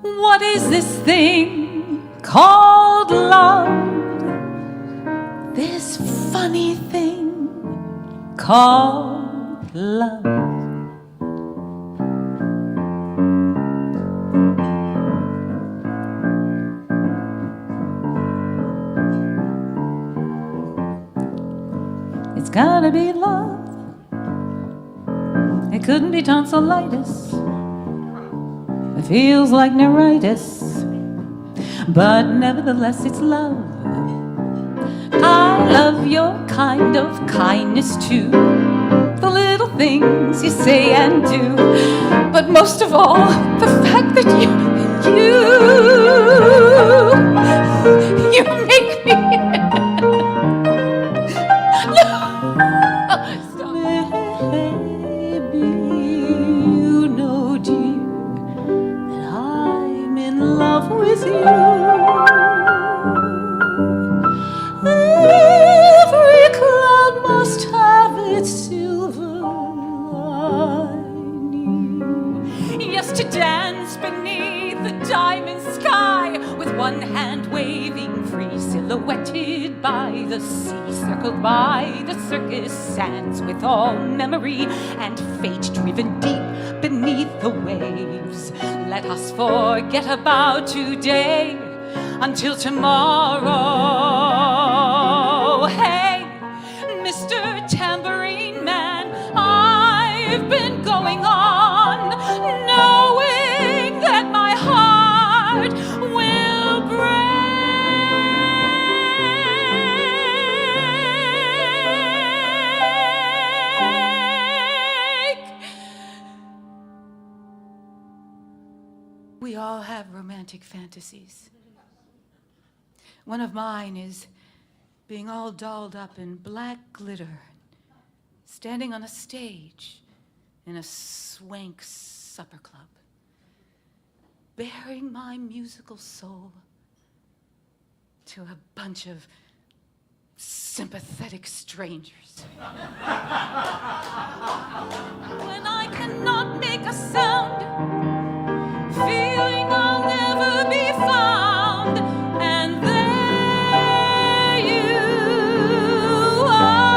What is this thing called love? This funny thing called love. It's gotta be love. It couldn't be tonsillitis. It feels like neuritis, but nevertheless it's love. I love your kind of kindness too, the little things you say and do, but most of all, the fact that you make me with you. Every cloud must have its silver lining. Yes, to dance beneath the diamond sky, with one hand waving free, silhouetted by the sea, circled by the circus sands, with all memory and fate driven deep beneath the waves. Let us forget about today until tomorrow. Hey, Mr. Tambourine Man, I've been going on, knowing that my heart will break. We all have romantic fantasies. One of mine is being all dolled up in black glitter, standing on a stage in a swank supper club, bearing my musical soul to a bunch of sympathetic strangers. When I cannot make a sound, feeling I'll never be found, and there you are.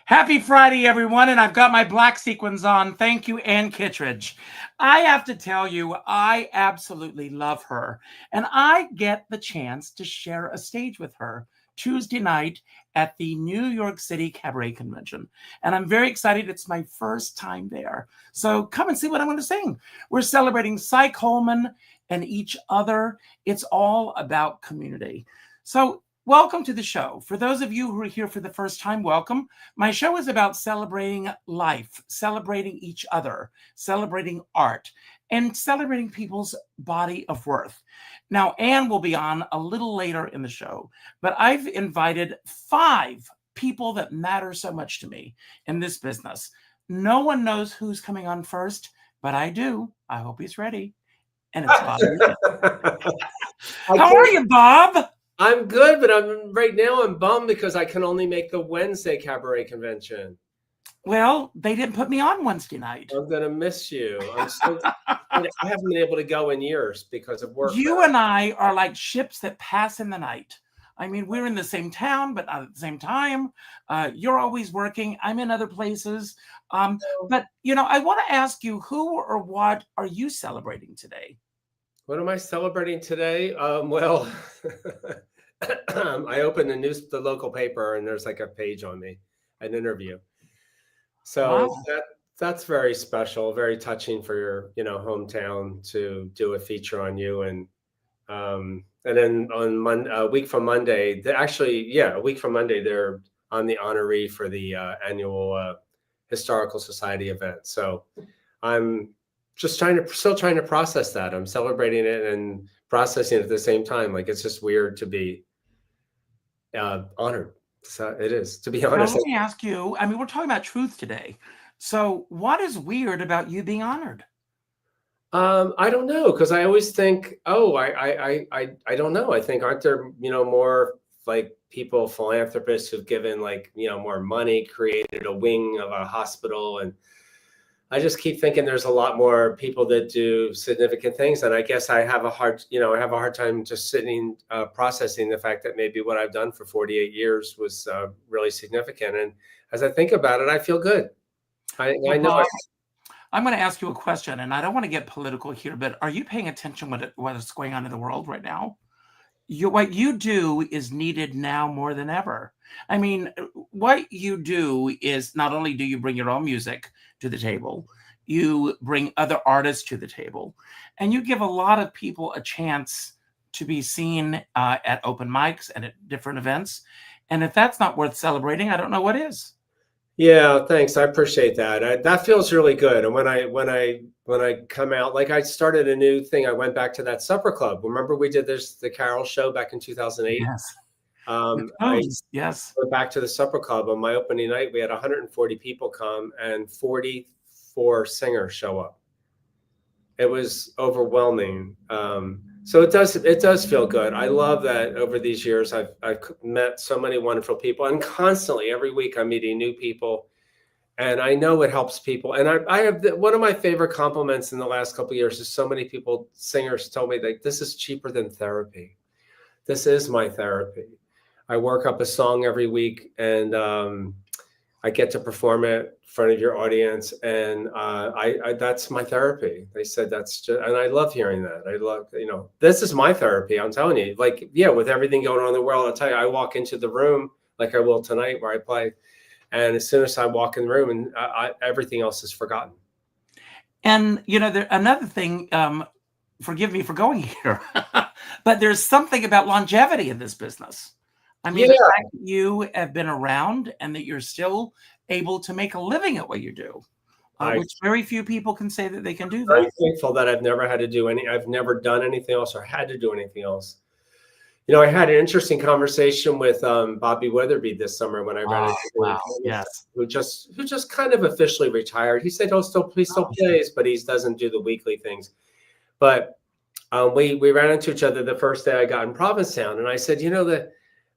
Happy Friday, everyone, and I've got my black sequins on. Thank you, Ann Kittredge. I have to tell you, I absolutely love her, and I get the chance to share a stage with her Tuesday night at the New York City Cabaret Convention, and I'm very excited. It's my first time there, so come and see what I'm going to sing. We're celebrating Cy Coleman and each other. It's all about community. So welcome to the show. For those of you who are here for the first time, welcome. My show is about celebrating life, celebrating each other, celebrating art, and celebrating people's body of worth. Now, Anne will be on a little later in the show, but I've invited 5 people that matter so much to me in this business. No one knows who's coming on first, but I do. I hope he's ready. And it's Bob. How are you, Bob? I'm good, but right now I'm bummed because I can only make the Wednesday Cabaret Convention. Well, they didn't put me on Wednesday night. I'm going to miss you. I haven't been able to go in years because of work. You and I are like ships that pass in the night. I mean, we're in the same town, but not at the same time. You're always working. I'm in other places. But, you know, I want to ask you, who or what are you celebrating today? What am I celebrating today? Well, I opened the local paper, and there's like a page on me, an interview. So wow. That's very special, very touching for your, hometown to do a feature on you. And then on a week from Monday, they're on the honoree for the annual Historical Society event. So I'm just still trying to process that. I'm celebrating it and processing it at the same time. Like, it's just weird to be honored. So it is, to be honest. Now, let me ask you, I mean, we're talking about truth today. So what is weird about you being honored? I don't know, because I always think, oh, I don't know. I think, aren't there, more like people, philanthropists who've given, like, more money, created a wing of a hospital, and I just keep thinking there's a lot more people that do significant things, and I guess I have a hard time just sitting, processing the fact that maybe what I've done for 48 years was really significant. And as I think about it, I feel good. I know. Bob, I'm going to ask you a question, and I don't want to get political here, but are you paying attention what's going on in the world right now? What you do is needed now more than ever. I mean, what you do is not only do you bring your own music to the table, you bring other artists to the table, and you give a lot of people a chance to be seen at open mics and at different events. And if that's not worth celebrating, I don't know what is. Yeah, thanks. I appreciate that. That feels really good. And when I come out, like, I started a new thing. I went back to that supper club. Remember we did the Carol show back in 2008? Yes. I Yes. went back to the supper club on my opening night. We had 140 people come and 44 singers show up. It was overwhelming. So it does feel good. I love that over these years I've met so many wonderful people, and constantly every week I'm meeting new people, and I know it helps people. And I have one of my favorite compliments in the last couple of years is so many people, singers, told me, like, this is cheaper than therapy. This is my therapy. I work up a song every week, and I get to perform it in front of your audience, and I that's my therapy. They said that's just, and I love hearing that. I love, this is my therapy. I'm telling you, like, yeah, with everything going on in the world, I'll tell you, I walk into the room like I will tonight where I play, and as soon as I walk in the room, and everything else is forgotten. And another thing, forgive me for going here, but there's something about longevity in this business. I mean, the fact that you have been around and that you're still able to make a living at what you do, which very few people can say that they can do that. I'm thankful that I've never done anything else or had to do anything else. I had an interesting conversation with Bobby Weatherby this summer when I ran into him. Wow. Yes. Who just kind of officially retired. He said, he still plays, but he doesn't do the weekly things. But we ran into each other the first day I got in Provincetown, and I said,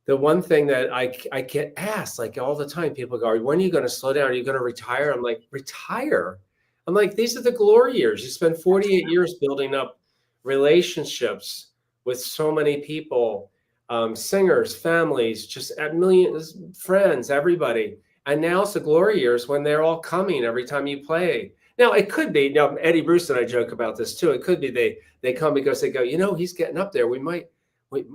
the one thing that I get asked, like, all the time, people go, when are you going to slow down? Are you going to retire? I'm like, retire? I'm like, these are the glory years. You spend 48 years building up relationships with so many people, singers, families, just a million friends, everybody. And now it's the glory years when they're all coming every time you play. Now, it could be, Eddie Bruce and I joke about this too. It could be they come because they go, he's getting up there.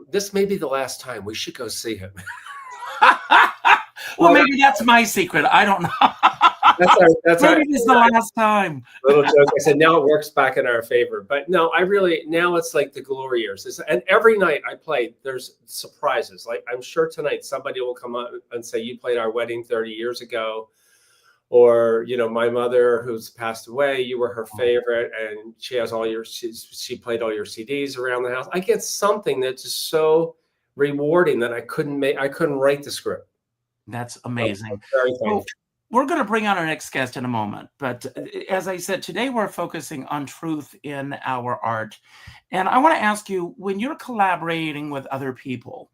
This may be the last time. We should go see him. Well, maybe that's my secret. I don't know. That's maybe this is the last time. Little joke. I said, now it works back in our favor. But no, now it's like the glory years. And every night I play, there's surprises. Like, I'm sure tonight somebody will come up and say, you played our wedding 30 years ago. Or, my mother who's passed away, you were her favorite, and she has she played all your CDs around the house. I get something that's just so rewarding that I couldn't write the script. That's amazing. So very thankful. Well, we're going to bring on our next guest in a moment. But as I said, today we're focusing on truth in our art. And I want to ask you, when you're collaborating with other people,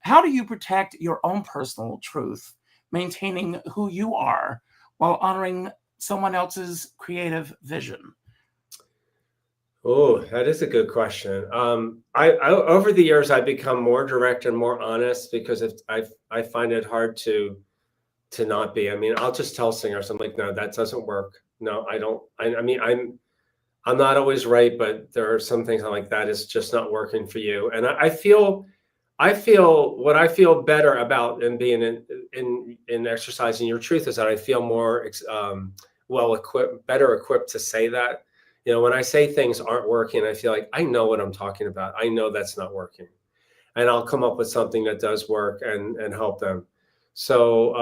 how do you protect your own personal truth, maintaining who you are, while honoring someone else's creative vision? Oh, that is a good question. I over the years, I've become more direct and more honest, because I find it hard to not be. I mean, I'll just tell singers, I'm like, no, that doesn't work. No, I don't. I mean, I'm not always right, but there are some things I'm like, that is just not working for you. And I feel what I feel better about in being in exercising your truth is that I feel more better equipped to say that. When I say things aren't working, I feel like I know what I'm talking about. I know that's not working, and I'll come up with something that does work and help them. So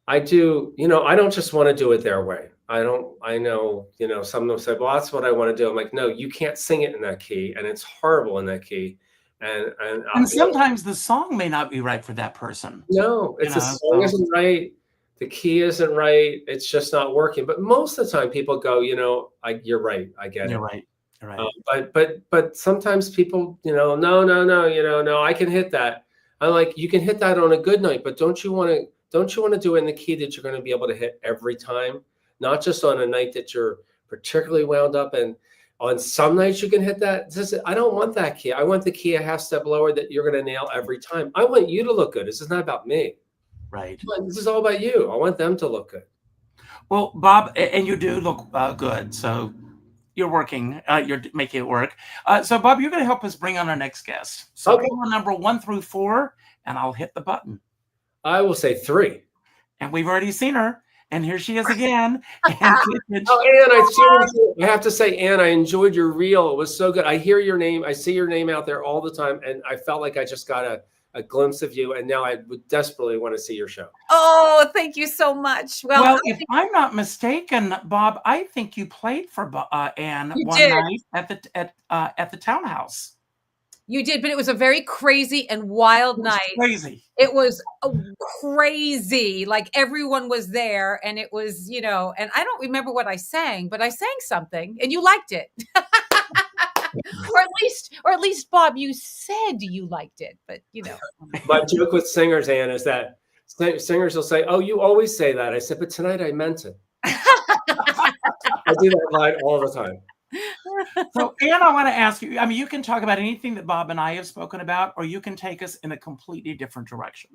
I do. I don't just want to do it their way. I know. Some of them say, well, that's what I want to do. I'm like, no, you can't sing it in that key, and it's horrible in that key. And sometimes the song may not be right for that person. No, the song isn't right. the key isn't right. It's just not working. But most of the time people go, you're right. I get it. You're right. You're right. But sometimes people, no, no, I can hit that. I'm like, you can hit that on a good night, but don't you want to do it in the key that you're going to be able to hit every time? Not just on a night that you're particularly wound up, and on some nights you can hit that. I don't want that key. I want the key a half step lower that you're going to nail every time. I want you to look good. This is not about me. Right. This is all about you. I want them to look good. Well, Bob, and you do look good. So you're working. You're making it work. So, Bob, you're going to help us bring on our next guest. So, Okay. number 1 through 4, and I'll hit the button. I will say 3. And we've already seen her. And here she is again. Anne, I have to say, Anne, I enjoyed your reel. It was so good. I hear your name. I see your name out there all the time. And I felt like I just got a glimpse of you. And now I would desperately want to see your show. Oh, thank you so much. Well, if I'm not mistaken, Bob, I think you played for Anne night at the townhouse. You did, but it was a very crazy and wild night. Crazy. It was crazy. Like everyone was there, and it was, and I don't remember what I sang, but I sang something, and you liked it. or at least, Bob, you said you liked it, but My joke with singers, Anne, is that singers will say, "Oh, you always say that." I said, "But tonight I meant it." I do that line all the time. So, Anne, I want to ask you, you can talk about anything that Bob and I have spoken about, or you can take us in a completely different direction.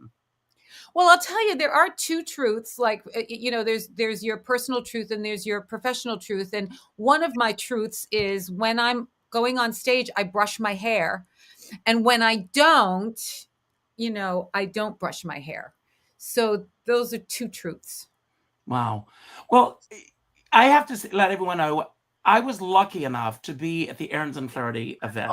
Well, I'll tell you, there are 2 truths. Like, there's your personal truth and there's your professional truth. And one of my truths is when I'm going on stage, I brush my hair. And when I don't, I don't brush my hair. So those are 2 truths. Wow. Well, I have to let everyone know, I was lucky enough to be at the Aarons and Flaherty event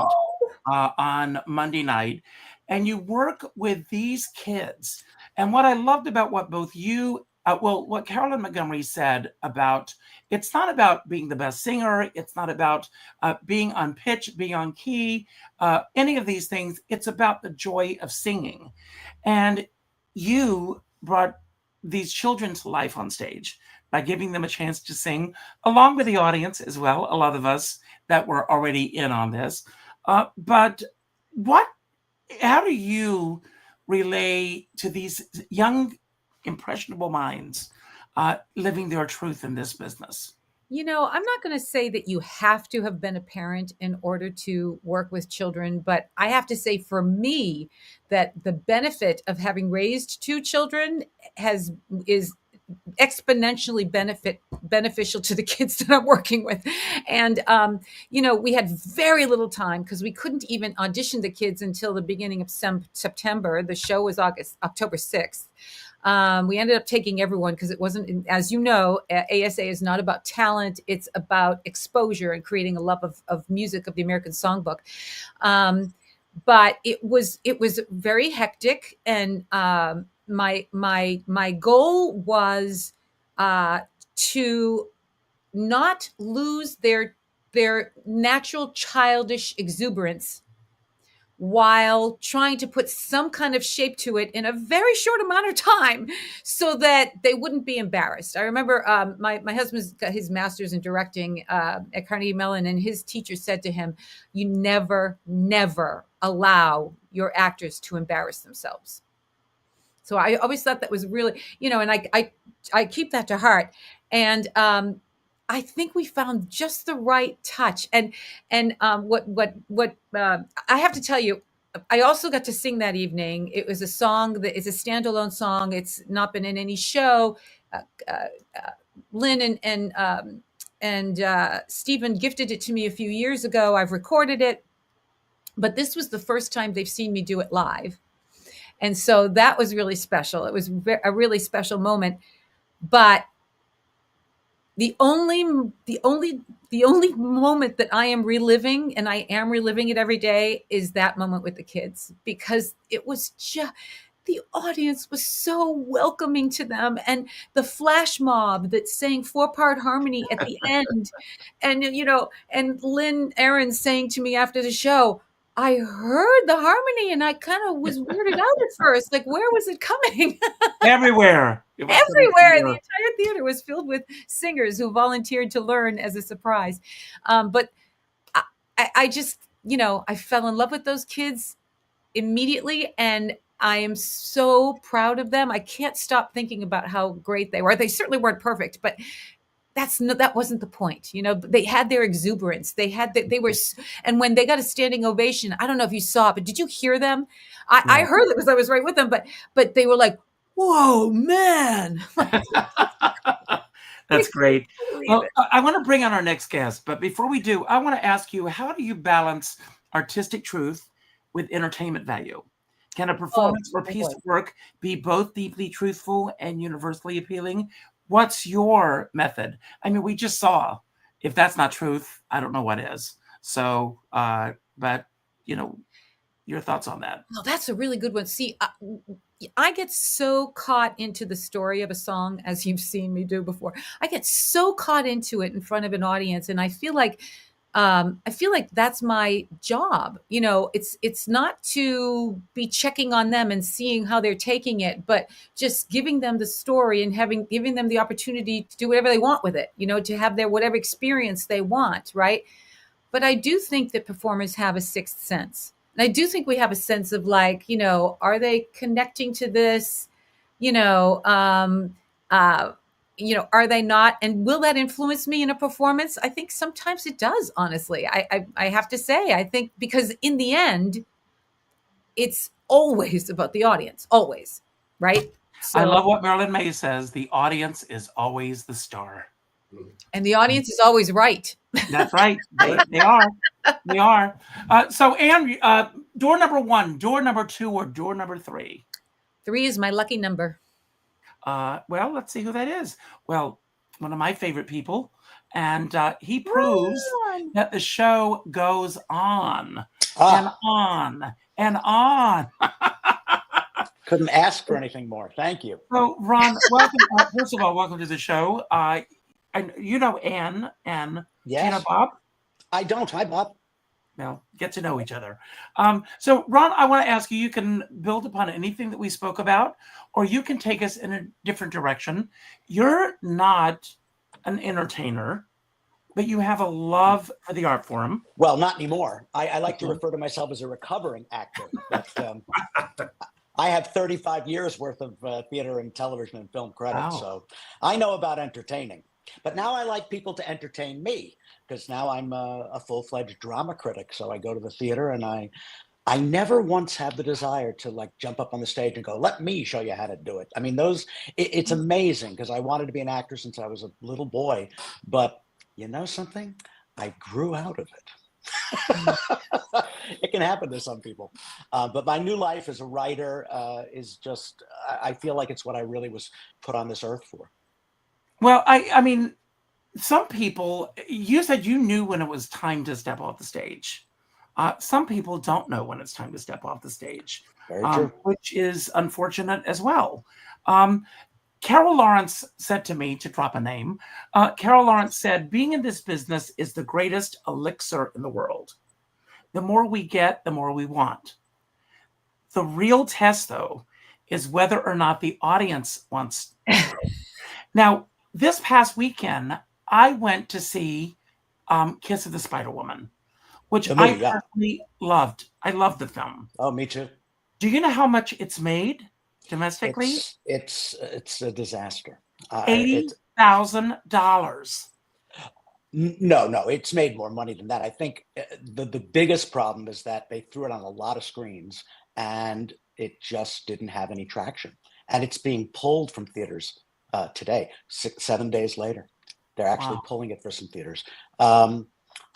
on Monday night, and you work with these kids. And what I loved about what both you, what Carolyn Montgomery said about, it's not about being the best singer, it's not about being on pitch, being on key, any of these things. It's about the joy of singing. And you brought these children to life on stage by giving them a chance to sing, along with the audience as well, a lot of us that were already in on this. But how do you relay to these young, impressionable minds living their truth in this business? I'm not going to say that you have to have been a parent in order to work with children, but I have to say for me that the benefit of having raised 2 children is exponentially beneficial to the kids that I'm working with. And, we had very little time because we couldn't even audition the kids until the beginning of September. The show was October 6th. We ended up taking everyone because it wasn't, as you know, ASA is not about talent. It's about exposure and creating a love of music, of the American Songbook. But it was very hectic. And my goal was to not lose their natural childish exuberance while trying to put some kind of shape to it in a very short amount of time so that they wouldn't be embarrassed. I remember my husband's got his master's in directing at Carnegie Mellon, and his teacher said to him, "You never allow your actors to embarrass themselves." So I always thought that was really, and I keep that to heart. And I think we found just the right touch. And what I have to tell you, I also got to sing that evening. It was a song that is a standalone song. It's not been in any show. Lynn and Stephen gifted it to me a few years ago. I've recorded it, but this was the first time they've seen me do it live. And so that was really special. It was a really special moment. But the only moment that I am reliving, and I am reliving it every day, is that moment with the kids, because it was just, the audience was so welcoming to them, and the flash mob that sang 4-part harmony at the end, and and Lynn Aaron saying to me after the show, I heard the harmony and I kind of was weirded out at first. Like, where was it coming? Everywhere. It was Everywhere. The everywhere. entire theater was filled with singers who volunteered to learn as a surprise. But I just, I fell in love with those kids immediately, and I am so proud of them. I can't stop thinking about how great they were. They certainly weren't perfect, but that wasn't the point. They had their exuberance. They were, and when they got a standing ovation, I don't know if you saw it, but did you hear them? I heard it because I was right with them, but they were like, "Whoa, man!" That's great. Well, I want to bring on our next guest, but before we do, I want to ask you, how do you balance artistic truth with entertainment value? Can a performance or piece of work be both deeply truthful and universally appealing? What's your method? I mean, we just saw, if that's not truth, I don't know what is. So, but, your thoughts on that? Well, that's a really good one. See, I get so caught into the story of a song, as you've seen me do before. I get so caught into it in front of an audience, and I feel like that's my job. It's not to be checking on them and seeing how they're taking it, but just giving them the story and giving them the opportunity to do whatever they want with it. To have their whatever experience they want, right? But I do think that performers have a sixth sense. And I do think we have a sense of like, are they connecting to this? Are they not? And will that influence me in a performance? I think sometimes it does, honestly. I have to say, I think because in the end, it's always about the audience, always, right? So, I love what Marilyn Maye says, the audience is always the star. And the audience is always right. That's right. They are. They are. So, Anne, door number 1, door number 2, or door number 3? 3 is my lucky number. Well, let's see who that is. Well, one of my favorite people. And he proves that the show goes on and on and on. Couldn't ask for anything more. Thank you. So, Ron, welcome. First of all, welcome to the show. And you know Anne and yes. Do you know Bob? I don't. Hi, Bob. Well, get to know each other. So, Ron, I want to ask you, you can build upon anything that we spoke about, or you can take us in a different direction. You're not an entertainer, but you have a love for the art form. Well, not anymore. I like to refer to myself as a recovering actor. I have 35 years worth of theater and television and film credits, so I know about entertaining. But now I like people to entertain me, because now I'm a full-fledged drama critic. So I go to the theater, and I never once have the desire to like jump up on the stage and go, let me show you how to do it. I mean, it's amazing, because I wanted to be an actor since I was a little boy. But you know something? I grew out of it. It can happen to some people. But my new life as a writer is just, I feel like it's what I really was put on this earth for. Well, I mean, some people, you said you knew when it was time to step off the stage. Some people don't know when it's time to step off the stage, which is unfortunate as well. Carol Lawrence said to me, to drop a name, Carol Lawrence said, being in this business is the greatest elixir in the world. The more we get, the more we want. The real test, though, is whether or not the audience wants. Now, this past weekend, I went to see Kiss of the Spider Woman, which I personally loved. I loved the film. Oh, me too. Do you know how much it's made domestically? It's a disaster. $80,000. No, it's made more money than that. I think the biggest problem is that they threw it on a lot of screens and it just didn't have any traction. And it's being pulled from theaters today, 7 days later. They're actually pulling it for some theaters. I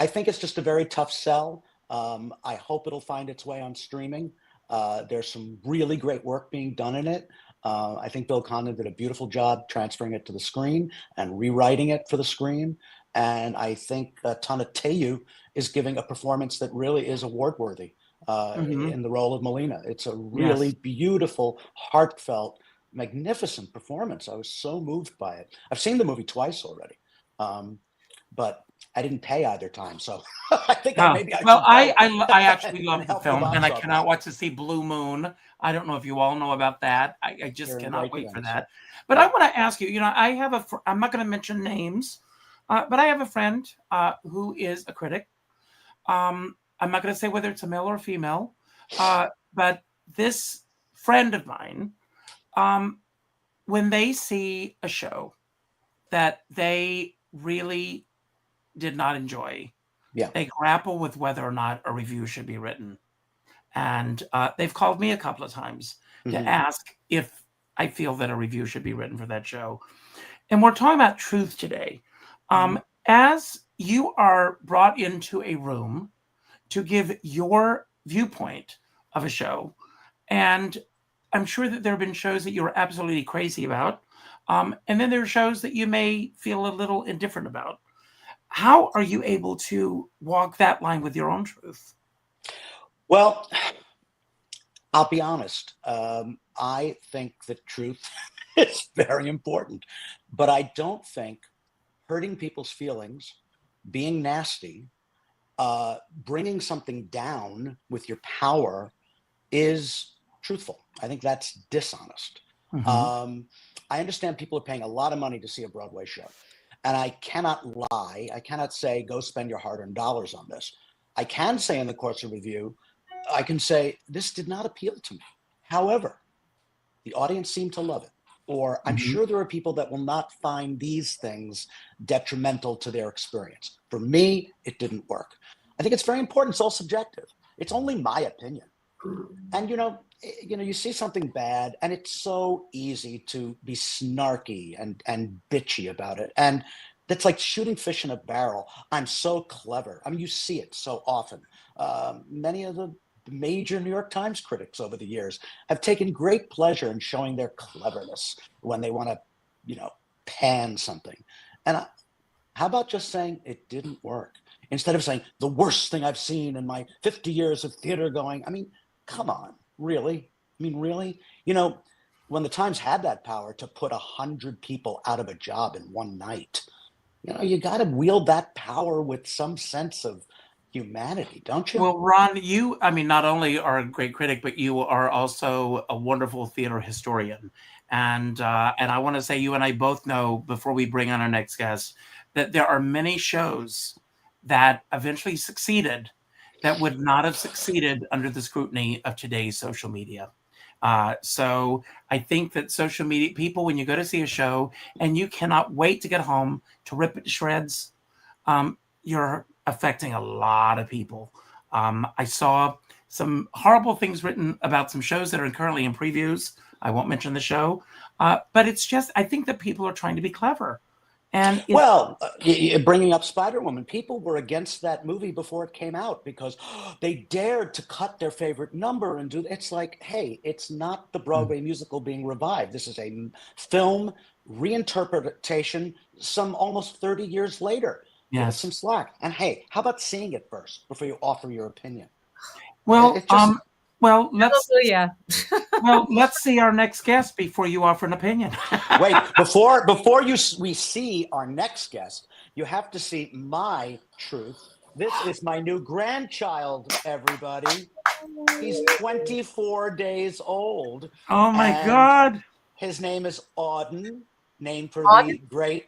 think it's just a very tough sell. I hope it'll find its way on streaming. There's some really great work being done in it. I think Bill Condon did a beautiful job transferring it to the screen and rewriting it for the screen. And I think Tana Teyu is giving a performance that really is award-worthy in the role of Melina. It's a really beautiful, heartfelt, magnificent performance. I was so moved by it. I've seen the movie twice already. But I didn't pay either time, so I think Oh, maybe I well, should I actually love the help the film, box and I office. cannot wait to see Blue Moon. I don't know if you all know about that. I just Here in cannot wait for Rankin, that. But I want to ask you, I have I'm not going to mention names, but I have a friend who is a critic. I'm not going to say whether it's a male or female, but this friend of mine, when they see a show that they really did not enjoy, they grapple with whether or not a review should be written. And they've called me a couple of times to ask if I feel that a review should be written for that show. And we're talking about truth today. As you are brought into a room to give your viewpoint of a show, and I'm sure that there have been shows that you're absolutely crazy about, and then there are shows that you may feel a little indifferent about. How are you able to walk that line with your own truth? Well, I'll be honest. I think that truth is very important, but I don't think hurting people's feelings, being nasty, bringing something down with your power is truthful. I think that's dishonest. I understand people are paying a lot of money to see a Broadway show, and I cannot lie. I cannot say, go spend your hard-earned dollars on this. I can say in the course of review, I can say, this did not appeal to me. However, the audience seemed to love it. Or I'm sure there are people that will not find these things detrimental to their experience. For me, it didn't work. I think it's very important. It's all subjective. It's only my opinion. And, you see something bad, and it's so easy to be snarky and bitchy about it. And that's like shooting fish in a barrel. I'm so clever. I mean, you see it so often. Many of the major New York Times critics over the years have taken great pleasure in showing their cleverness when they want to, pan something. And how about just saying it didn't work? Instead of saying the worst thing I've seen in my 50 years of theater going. I mean, come on, really? Really? When the Times had that power to put 100 people out of a job in one night, you got to wield that power with some sense of humanity, don't you? Well, Ron, you, not only are a great critic, but you are also a wonderful theater historian. And I want to say you and I both know, before we bring on our next guest, that there are many shows that eventually succeeded that would not have succeeded under the scrutiny of today's social media. So I think that social media people, when you go to see a show and you cannot wait to get home to rip it to shreds, you're affecting a lot of people. I saw some horrible things written about some shows that are currently in previews. I won't mention the show, but it's just, I think that people are trying to be clever. And bringing up Spider-Woman, people were against that movie before it came out because they dared to cut their favorite number and it's like, hey, it's not the Broadway musical being revived. This is a film reinterpretation some almost 30 years later. Give us some slack. And hey, how about seeing it first before you offer your opinion? Well, let's see our next guest before you offer an opinion. Wait, before we see our next guest, you have to see my truth. This is my new grandchild, everybody. He's 24 days old. Oh my God. His name is Auden, named for the great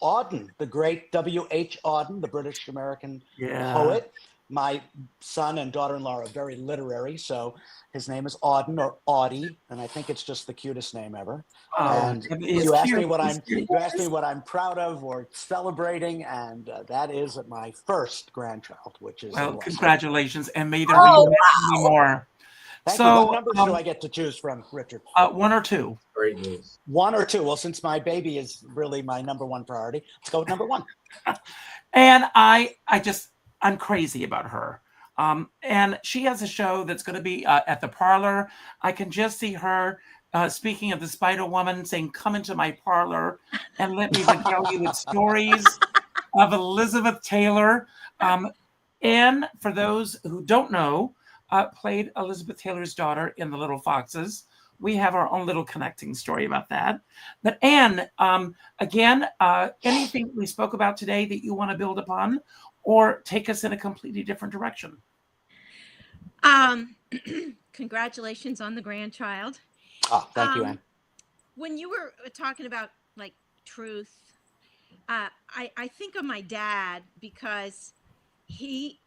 Auden, the great W.H. Auden, the British American poet. My son and daughter-in-law are very literary, so his name is Auden or Audie, and I think it's just the cutest name ever. And you asked me what I'm proud of or celebrating, and that is my first grandchild, which is congratulations, and may there be many more. Thank you. What numbers do I get to choose from, Richard? 1 or 2. Great news. 1 or 2. Well, since my baby is really my number one priority, let's go with number 1. And I'm crazy about her. And she has a show that's going to be at the Parlor. I can just see her speaking of the Spider-Woman saying, come into my parlor and let me tell you the stories of Elizabeth Taylor. And for those who don't know, played Elizabeth Taylor's daughter in The Little Foxes, we have our own little connecting story about that. But Anne, again, anything we spoke about today that you want to build upon or take us in a completely different direction? Congratulations on the grandchild. Oh, thank you, Anne. When you were talking about like truth, I think of my dad because he,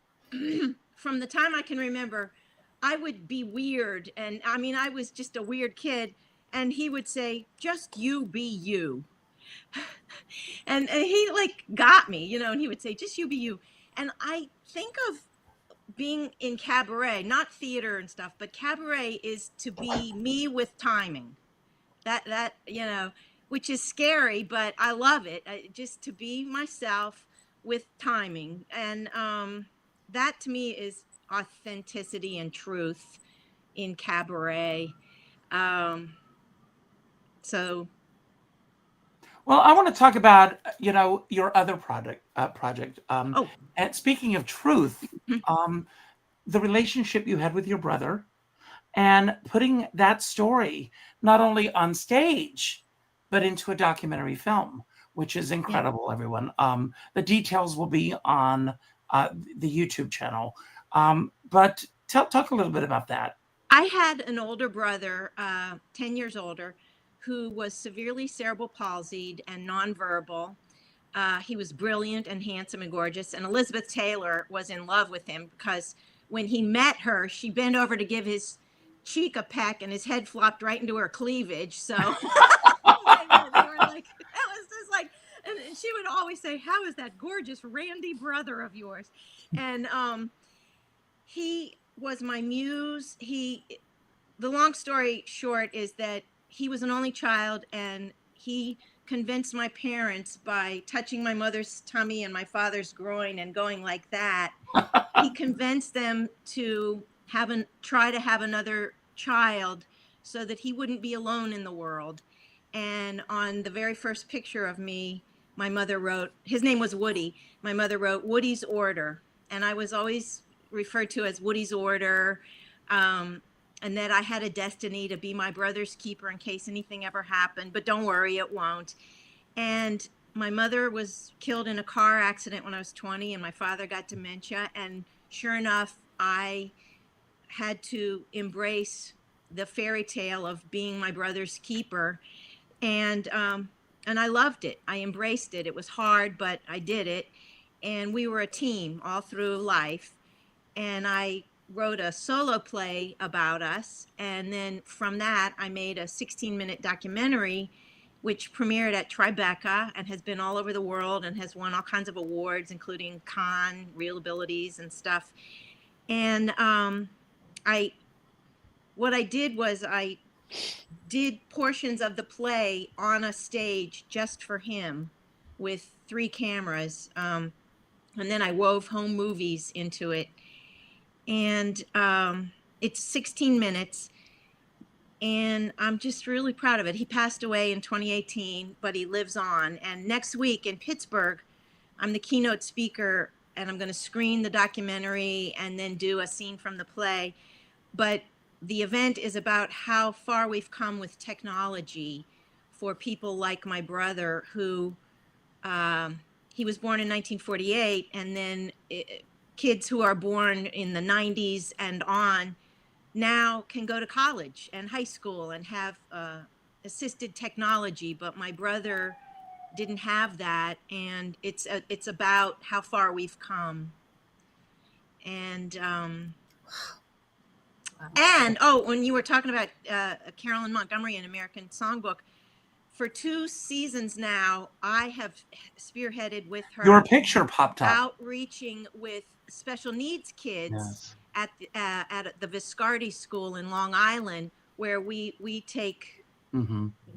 from the time I can remember, I would be weird. And I mean, I was just a weird kid. And he would say, just you be you. and he like got me, you know, and he would say, just you be you. And I think of being in cabaret, not theater and stuff, but cabaret is to be me with timing. That you know, which is scary, but I love it. Just to be myself with timing. And that to me is authenticity and truth in cabaret. So. Well, I want to talk about, you know, your other project. And speaking of truth, the relationship you had with your brother and putting that story not only on stage, but into a documentary film, which is incredible, everyone. The details will be on the YouTube channel. But talk a little bit about that. I had an older brother, 10 years older, who was severely cerebral palsied and nonverbal. He was brilliant and handsome and gorgeous. And Elizabeth Taylor was in love with him because when he met her, she bent over to give his cheek a peck and his head flopped right into her cleavage. So they were like, that was just like, and she would always say, how is that gorgeous randy brother of yours? And he was my muse. The long story short is that he was an only child, and he convinced my parents by touching my mother's tummy and my father's groin and going like that. He convinced them to try to have another child so that he wouldn't be alone in the world. And on the very first picture of me, my mother wrote, his name was Woody. My mother wrote Woody's Order. And I was always referred to as Woody's Order. And that I had a destiny to be my brother's keeper in case anything ever happened, but don't worry, it won't. And my mother was killed in a car accident when I was 20, and my father got dementia. And sure enough, I had to embrace the fairy tale of being my brother's keeper. And I loved it. I embraced it. It was hard, but I did it. And we were a team all through life. And I wrote a solo play about us, and then from that I made a 16-minute documentary which premiered at Tribeca and has been all over the world and has won all kinds of awards, including Cannes, Real Abilities and stuff. And what I did was I did portions of the play on a stage just for him with 3 cameras, and then I wove home movies into it. And it's 16 minutes, and I'm just really proud of it. He passed away in 2018, but he lives on. And next week in Pittsburgh, I'm the keynote speaker, and I'm going to screen the documentary and then do a scene from the play. But the event is about how far we've come with technology for people like my brother, who he was born in 1948, and then kids who are born in the 90s and on now can go to college and high school and have assisted technology, but my brother didn't have that. And it's about how far we've come. And when you were talking about Carolyn Montgomery, an American Songbook, for 2 seasons now, I have spearheaded with her. Your picture popped up. Outreaching with special needs kids at the Viscardi School in Long Island, where we take,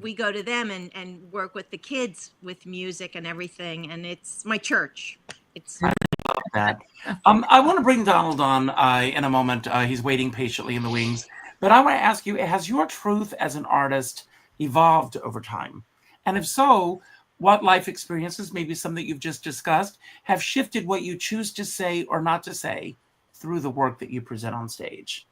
we go to them and work with the kids with music and everything. And it's my church. I love that. I want to bring Donald on in a moment. He's waiting patiently in the wings. But I want to ask you, has your truth as an artist evolved over time? And if so, what life experiences, maybe some that you've just discussed, have shifted what you choose to say or not to say through the work that you present on stage?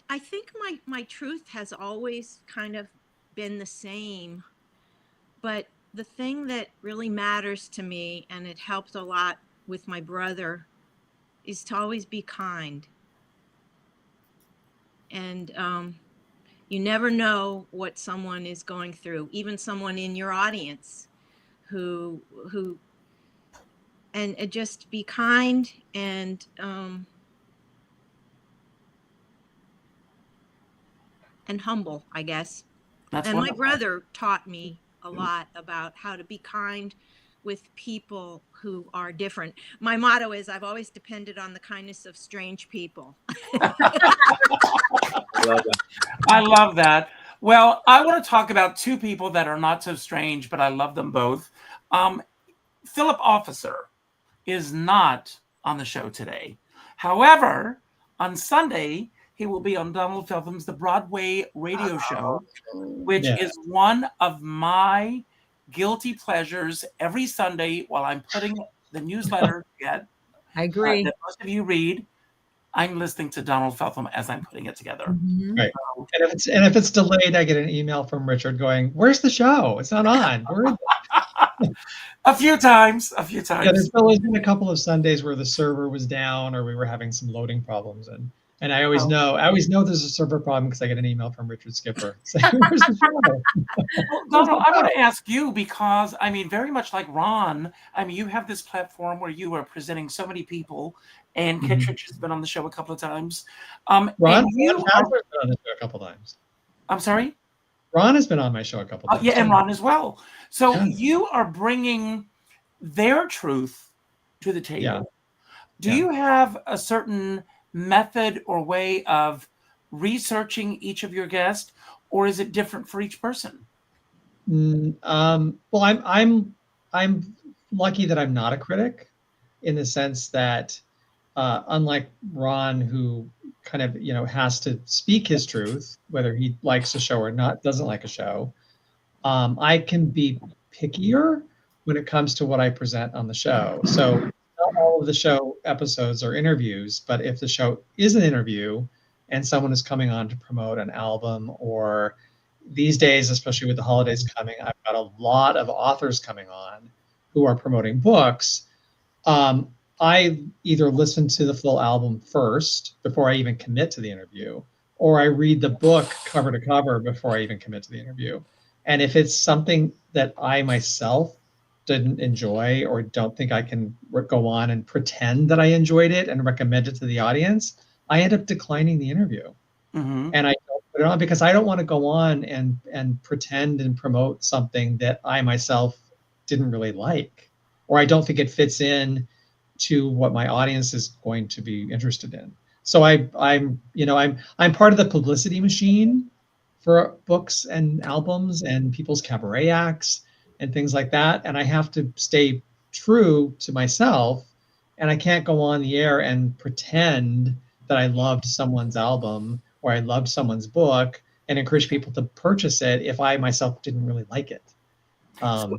I think my truth has always kind of been the same, but the thing that really matters to me, and it helped a lot with my brother, is to always be kind. And you never know what someone is going through, even someone in your audience who and just be kind and humble, I guess. That's and wonderful. My brother taught me a lot about how to be kind with people who are different. My motto is, I've always depended on the kindness of strange people. I love that. Well, I want to talk about two people that are not so strange, but I love them both. Philip Officer is not on the show today. However, on Sunday, he will be on Donald Feltham's The Broadway Radio Show, which is one of my guilty pleasures every Sunday while I'm putting the newsletter together. I agree. That most of you read. I'm listening to Donald Feltham as I'm putting it together. Mm-hmm. Right. And if it's delayed, I get an email from Richard going, "Where's the show? It's not on." Where is it? A few times. Yeah, there's always been a couple of Sundays where the server was down or we were having some loading problems, and I always know there's a server problem because I get an email from Richard Skipper saying, "Where's the show?" Donald, I want to ask you because, I mean, very much like Ron, I mean, you have this platform where you are presenting so many people, and Kittredge has been on the show a couple of times. Ron has been on the show a couple of times. I'm sorry? Ron has been on my show a couple of times. Yeah, and Ron as well. So you are bringing their truth to the table. Yeah. Do you have a certain method or way of researching each of your guests, or is it different for each person? Well, I'm lucky that I'm not a critic, in the sense that unlike Ron, who kind of has to speak his truth, whether he likes a show or not, doesn't like a show, I can be pickier when it comes to what I present on the show. So not all of the show episodes are interviews, but if the show is an interview and someone is coming on to promote an album, or these days, especially with the holidays coming, I've got a lot of authors coming on who are promoting books. I either listen to the full album first before I even commit to the interview, or I read the book cover to cover before I even commit to the interview. And if it's something that I myself didn't enjoy or don't think I can go on and pretend that I enjoyed it and recommend it to the audience, I end up declining the interview. And I don't put it on because I don't want to go on and pretend and promote something that I myself didn't really like, or I don't think it fits in to what my audience is going to be interested in. So I'm part of the publicity machine for books and albums and people's cabaret acts and things like that. And I have to stay true to myself, and I can't go on the air and pretend that I loved someone's album or I loved someone's book and encourage people to purchase it if I myself didn't really like it. And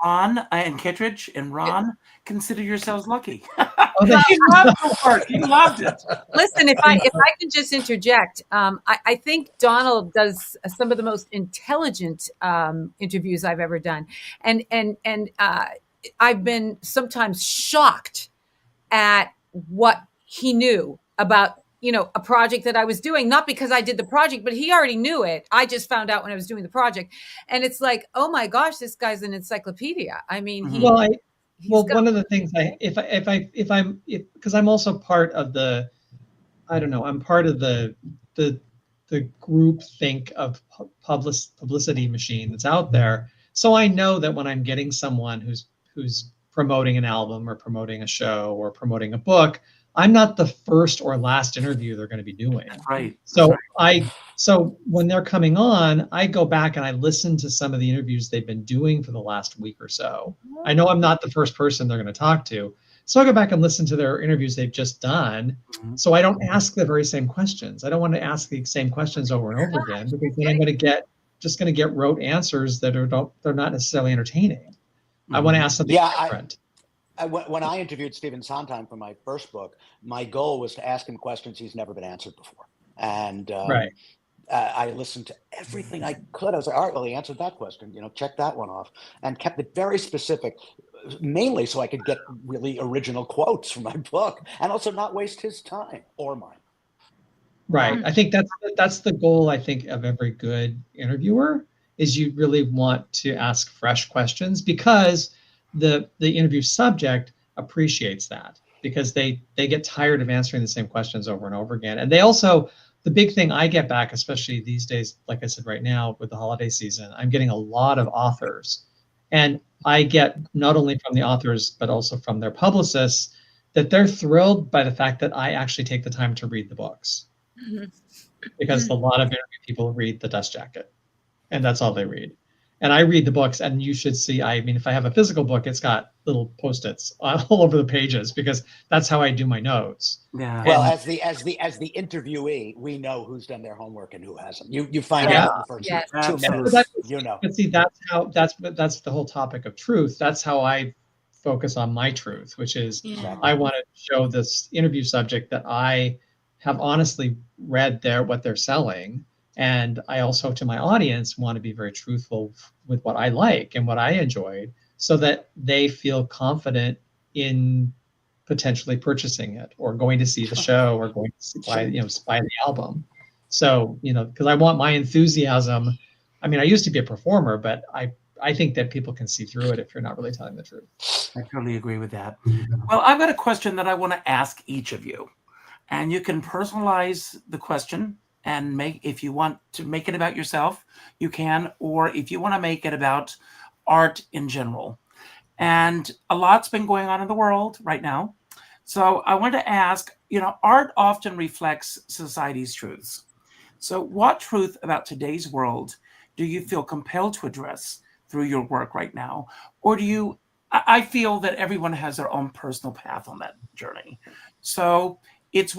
Ron and Kittredge and Ron, consider yourselves lucky. You loved the work. You loved it. Listen, if I can just interject, I think Donald does some of the most intelligent interviews I've ever done, and I've been sometimes shocked at what he knew about a project that I was doing, not because I did the project, but he already knew it. I just found out when I was doing the project. And it's like, oh my gosh, this guy's an encyclopedia. I mean, one of the things because I'm also part of I'm part of the group think of publicity machine that's out there. So I know that when I'm getting someone who's promoting an album or promoting a show or promoting a book, I'm not the first or last interview they're going to be doing. Right. So so when they're coming on, I go back and I listen to some of the interviews they've been doing for the last week or so. I know I'm not the first person they're going to talk to. So I go back and listen to their interviews they've just done. So I don't ask the very same questions. I don't want to ask the same questions over and over again, because then I'm going to get rote answers that they're not necessarily entertaining. I want to ask something different. When I interviewed Stephen Sondheim for my first book, my goal was to ask him questions he's never been answered before. And Right. I listened to everything I could. I was like, all right, well, he answered that question, check that one off, and kept it very specific, mainly so I could get really original quotes from my book and also not waste his time or mine. Right. I think that's the goal, I think, of every good interviewer, is you really want to ask fresh questions, because the interview subject appreciates that, because they get tired of answering the same questions over and over again. And they also, the big thing I get back, especially these days, like I said, right now with the holiday season, I'm getting a lot of authors, and I get not only from the authors, but also from their publicists, that they're thrilled by the fact that I actually take the time to read the books. Because a lot of interview people read the dust jacket, and that's all they read. And I read the books, and you should see, I mean, if I have a physical book, it's got little Post-its all over the pages, because that's how I do my notes. Yeah. Well, as the interviewee, we know who's done their homework and who hasn't. You find out in the first Yes. 2 minutes, But see, that's the whole topic of truth. That's how I focus on my truth, which is I want to show this interview subject that I have honestly read what they're selling. And I also, to my audience, want to be very truthful with what I like and what I enjoyed, so that they feel confident in potentially purchasing it, or going to see the show, or going to buy the album. So, because I want my enthusiasm. I mean, I used to be a performer, but I think that people can see through it if you're not really telling the truth. I totally agree with that. Well, I've got a question that I want to ask each of you. And you can personalize the question, and if you want to make it about yourself, you can, or if you want to make it about art in general. And a lot's been going on in the world right now. So I want to ask, art often reflects society's truths. So what truth about today's world do you feel compelled to address through your work right now? Or I feel that everyone has their own personal path on that journey. So it's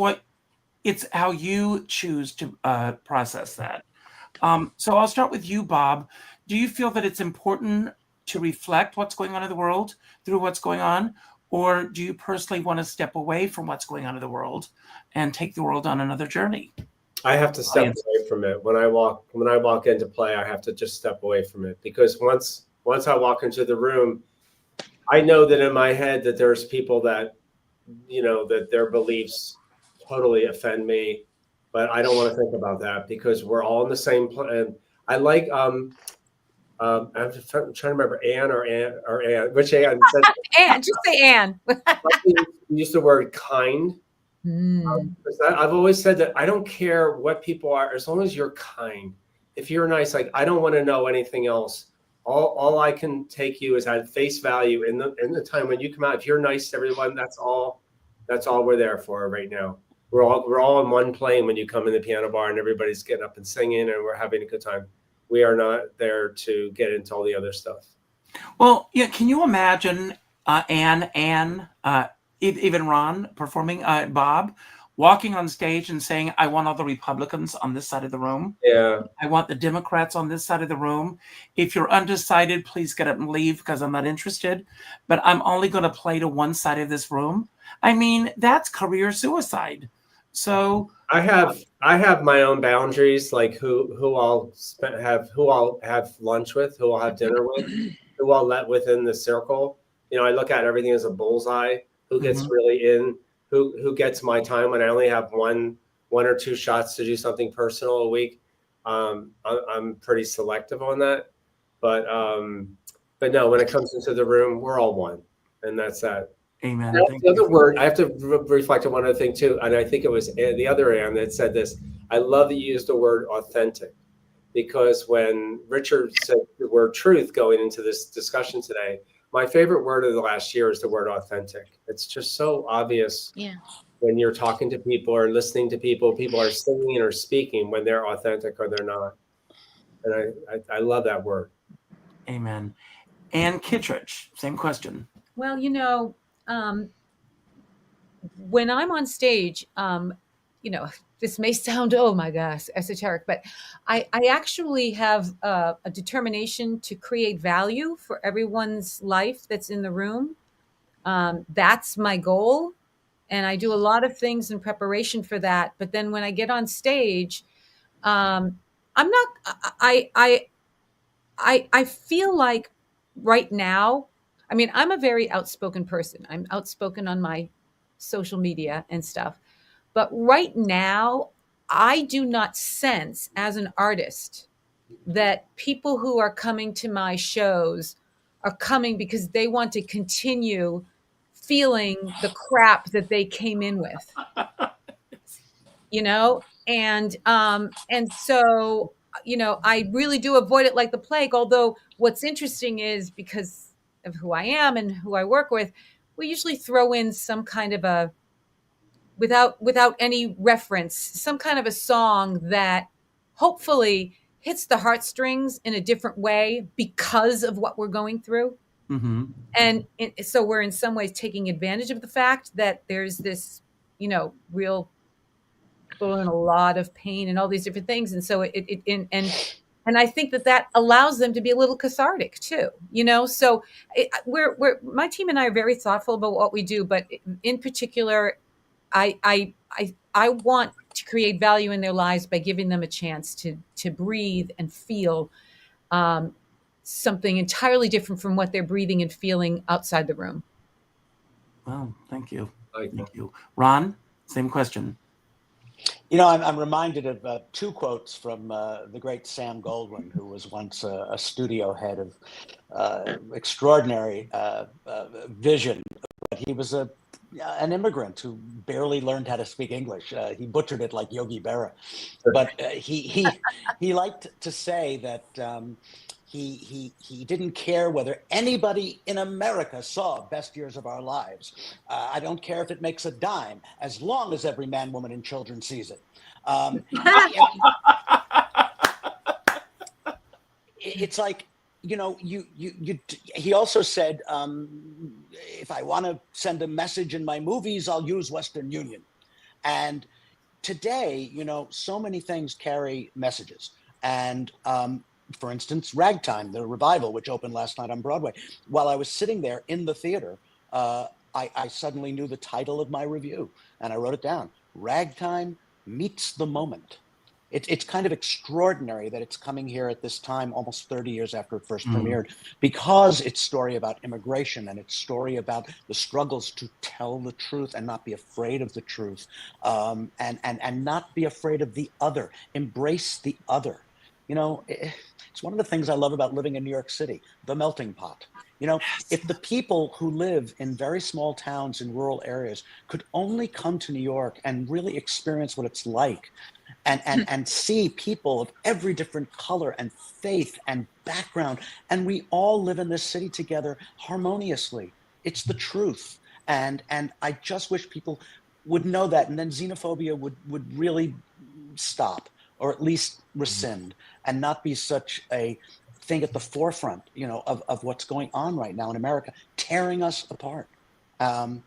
how you choose to process that. So I'll start with you, Bob. Do you feel that it's important to reflect what's going on in the world through what's going on? Or do you personally want to step away from what's going on in the world and take the world on another journey? I have to step away from it. When I walk into play, I have to just step away from it, because once I walk into the room, I know that in my head that there's people that, that their beliefs totally offend me, but I don't want to think about that, because we're all in the same place. I like I'm trying to remember Anne or which Anne said Anne, just say Anne. use the word kind. I've always said that I don't care what people are, as long as you're kind. If you're nice, like, I don't want to know anything else. All I can take you is at face value in the time when you come out. If you're nice to everyone, that's all we're there for right now. We're all on one plane when you come in the piano bar, and everybody's getting up and singing, and we're having a good time. We are not there to get into all the other stuff. Well, can you imagine Anne, even Ron performing, Bob, walking on stage and saying, I want all the Republicans on this side of the room. Yeah. I want the Democrats on this side of the room. If you're undecided, please get up and leave, because I'm not interested. But I'm only going to play to one side of this room. I mean, that's career suicide. So I have my own boundaries, like who I'll have lunch with, who I'll have dinner with, who I'll let within the circle. I look at everything as a bullseye. Who gets really in? Who gets my time when I only have one or two shots to do something personal a week? I'm pretty selective on that. But no, when it comes into the room, we're all one, and that's that. Amen. The other word, I have to reflect on one other thing too, and I think it was the other Anne that said this. I love that you used the word authentic, because when Richard said the word truth going into this discussion today, my favorite word of the last year is the word authentic. It's just so obvious when you're talking to people or listening to people. People are singing or speaking when they're authentic or they're not. And I love that word. Amen. Ann Kittredge, same question. Well, when I'm on stage, this may sound, oh my gosh, esoteric, but I actually have a determination to create value for everyone's life that's in the room. That's my goal. and I do a lot of things in preparation for that. But then when I get on stage, I'm not. I feel like right now, I mean, I'm a very outspoken person. I'm outspoken on my social media and stuff. But right now, I do not sense as an artist that people who are coming to my shows are coming because they want to continue feeling the crap that they came in with, and so I really do avoid it like the plague. Although what's interesting is, because of who I am and who I work with, we usually throw in some kind of a, without any reference, some kind of a song that hopefully hits the heartstrings in a different way because of what we're going through. Mm-hmm. And so we're in some ways taking advantage of the fact that there's this, real people in a lot of pain and all these different things. And so and I think that allows them to be a little cathartic too, so we're my team and I are very thoughtful about what we do, but in particular, I want to create value in their lives by giving them a chance to breathe and feel something entirely different from what they're breathing and feeling outside the room. Well, thank you. Thank you. Ron, same question. I'm reminded of two quotes from the great Sam Goldwyn, who was once a studio head of extraordinary vision. But he was an immigrant who barely learned how to speak English. He butchered it like Yogi Berra. But he liked to say that he didn't care whether anybody in America saw Best Years of Our Lives. I don't care if it makes a dime, as long as every man, woman, and children sees it. It's like, he also said, if I want to send a message in my movies, I'll use Western Union. And today, so many things carry messages. And for instance, Ragtime, the revival, which opened last night on Broadway. While I was sitting there in the theater, I suddenly knew the title of my review, and I wrote it down. Ragtime Meets the Moment. It's kind of extraordinary that it's coming here at this time, almost 30 years after it first premiered, because it's story about immigration, and it's story about the struggles to tell the truth and not be afraid of the truth, and not be afraid of the other, embrace the other. It's one of the things I love about living in New York City, the melting pot. If the people who live in very small towns in rural areas could only come to New York and really experience what it's like, and see people of every different color and faith and background, and we all live in this city together harmoniously. It's the truth. And I just wish people would know that, and then xenophobia would really stop, or at least rescind, and not be such a thing at the forefront, of what's going on right now in America, tearing us apart. And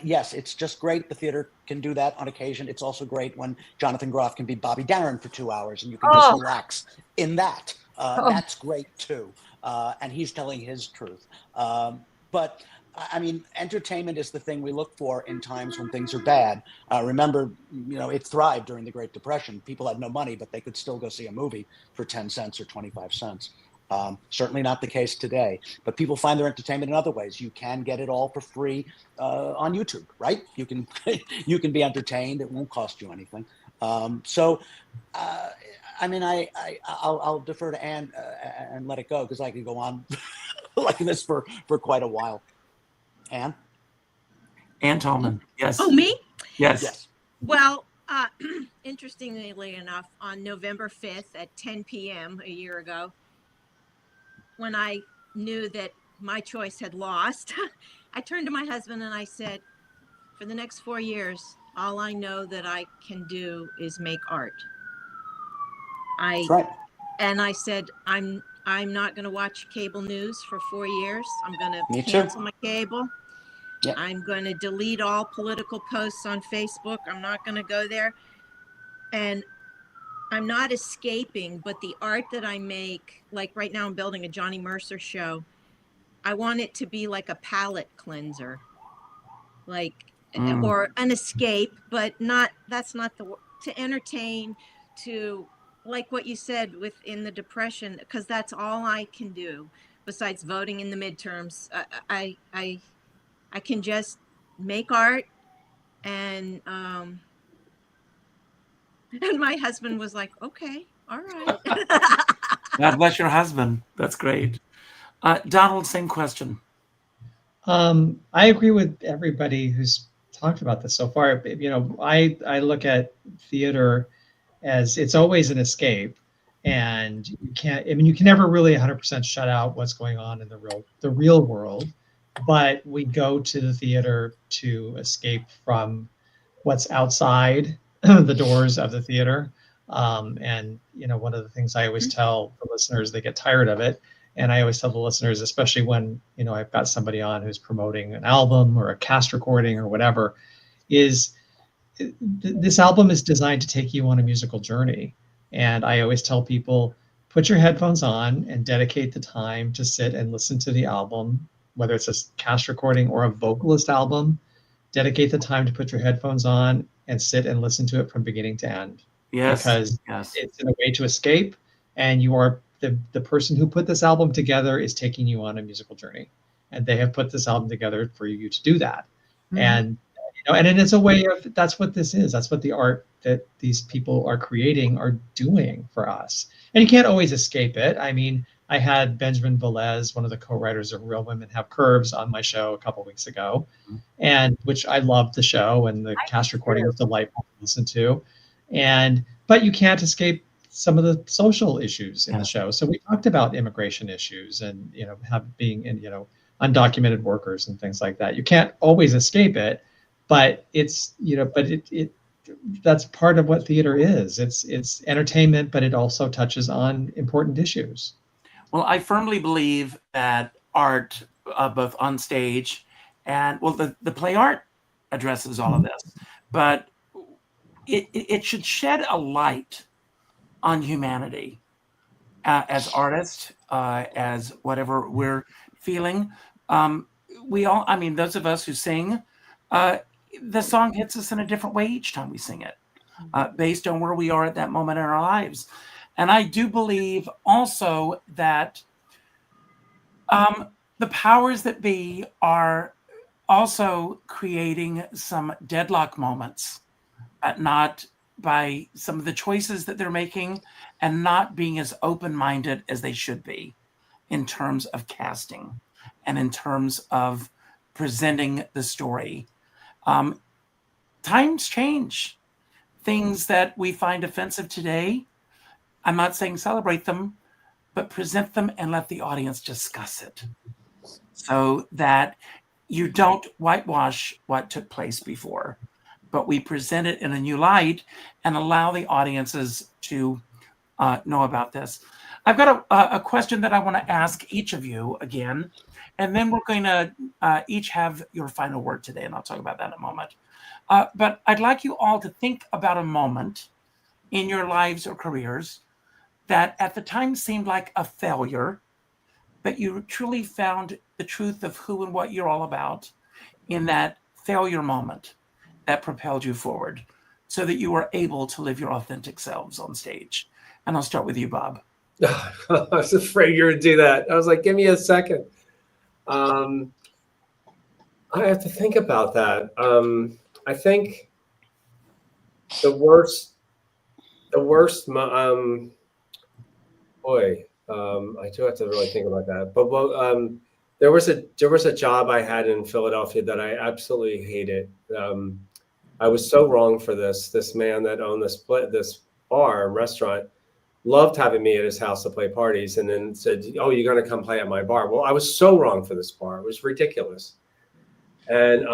yes, it's just great the theater can do that on occasion. It's also great when Jonathan Groff can be Bobby Darin for 2 hours and you can just relax in that. That's great too. And he's telling his truth. But I mean, entertainment is the thing we look for in times when things are bad. Remember, it thrived during the Great Depression. People had no money, but they could still go see a movie for 10 cents or 25 cents. Certainly not the case today, but people find their entertainment in other ways. You can get it all for free on YouTube, right? You can you can be entertained. It won't cost you anything. I mean, I'll defer to Anne and let it go, because I could go on like this for quite a while. Anne Tallman, yes. Oh, me? Yes. Well, interestingly enough, on November 5th at 10 p.m. a year ago, when I knew that my choice had lost, I turned to my husband and I said, for the next 4 years, all I know that I can do is make art. That's right. And I said, I'm not going to watch cable news for 4 years. I'm going to cancel my cable. Yeah. I'm going to delete all political posts on Facebook. I'm not going to go there. And I'm not escaping, but the art that I make, like right now I'm building a Johnny Mercer show. I want it to be like a palate cleanser. Like or an escape, but that's not to entertain, to, like what you said within the Depression, because that's all I can do besides voting in the midterms. I can just make art, and my husband was like, okay, all right. God bless your husband. That's great. Donald, same question. I agree with everybody who's talked about this so far. You know, I look at theater as it's always an escape, and you can never really 100% shut out what's going on in the real world, but we go to the theater to escape from what's outside the doors of the theater. And you know, one of the things I always tell the listeners, they get tired of it. And I always tell the listeners, especially when, you know, I've got somebody on who's promoting an album or a cast recording or whatever, is this album is designed to take you on a musical journey. And I always tell people, put your headphones on and dedicate the time to sit and listen to the album, whether it's a cast recording or a vocalist album. Dedicate the time to put your headphones on and sit and listen to it from beginning to end. Yes. Because it's in a way to escape, and you are the person who put this album together is taking you on a musical journey, and they have put this album together for you to do that. Mm-hmm. And you know, and it's a way of, that's what this is. That's what the art that these people are creating are doing for us. And you can't always escape it. I mean, I had Benjamin Velez, one of the co-writers of Real Women Have Curves, on my show a couple of weeks ago, and which I loved the show, and the cast recording was delightful to listen to. But you can't escape some of the social issues in the show. So we talked about immigration issues and, you know, being in, you know, undocumented workers and things like that. You can't always escape it, but it's, you know, but it that's part of what theater is. It's entertainment, but it also touches on important issues. Well, I firmly believe that art, both on stage and, well, the play art addresses all of this, but it should shed a light on humanity as artists, as whatever we're feeling. We all, I mean, those of us who sing, the song hits us in a different way each time we sing it, based on where we are at that moment in our lives. And I do believe also that the powers that be are also creating some deadlock moments, not by some of the choices that they're making, and not being as open-minded as they should be in terms of casting and in terms of presenting the story. Times change. Things that we find offensive today, I'm not saying celebrate them, but present them and let the audience discuss it, so that you don't whitewash what took place before, but we present it in a new light and allow the audiences to know about this. I've got a question that I want to ask each of you again, and then we're going to each have your final word today, and I'll talk about that in a moment. But I'd like you all to think about a moment in your lives or careers that at the time seemed like a failure, but you truly found the truth of who and what you're all about in that failure moment that propelled you forward, so that you were able to live your authentic selves on stage. And I'll start with you, Bob. I was afraid you were going to do that. I was like, give me a second. I have to think about that. I think the worst, I do have to really think about that. But there was a job I had in Philadelphia that I absolutely hated. I was so wrong for this. This man that owned this bar and restaurant loved having me at his house to play parties, and then said, "Oh, you're going to come play at my bar." Well, I was so wrong for this bar. It was ridiculous. And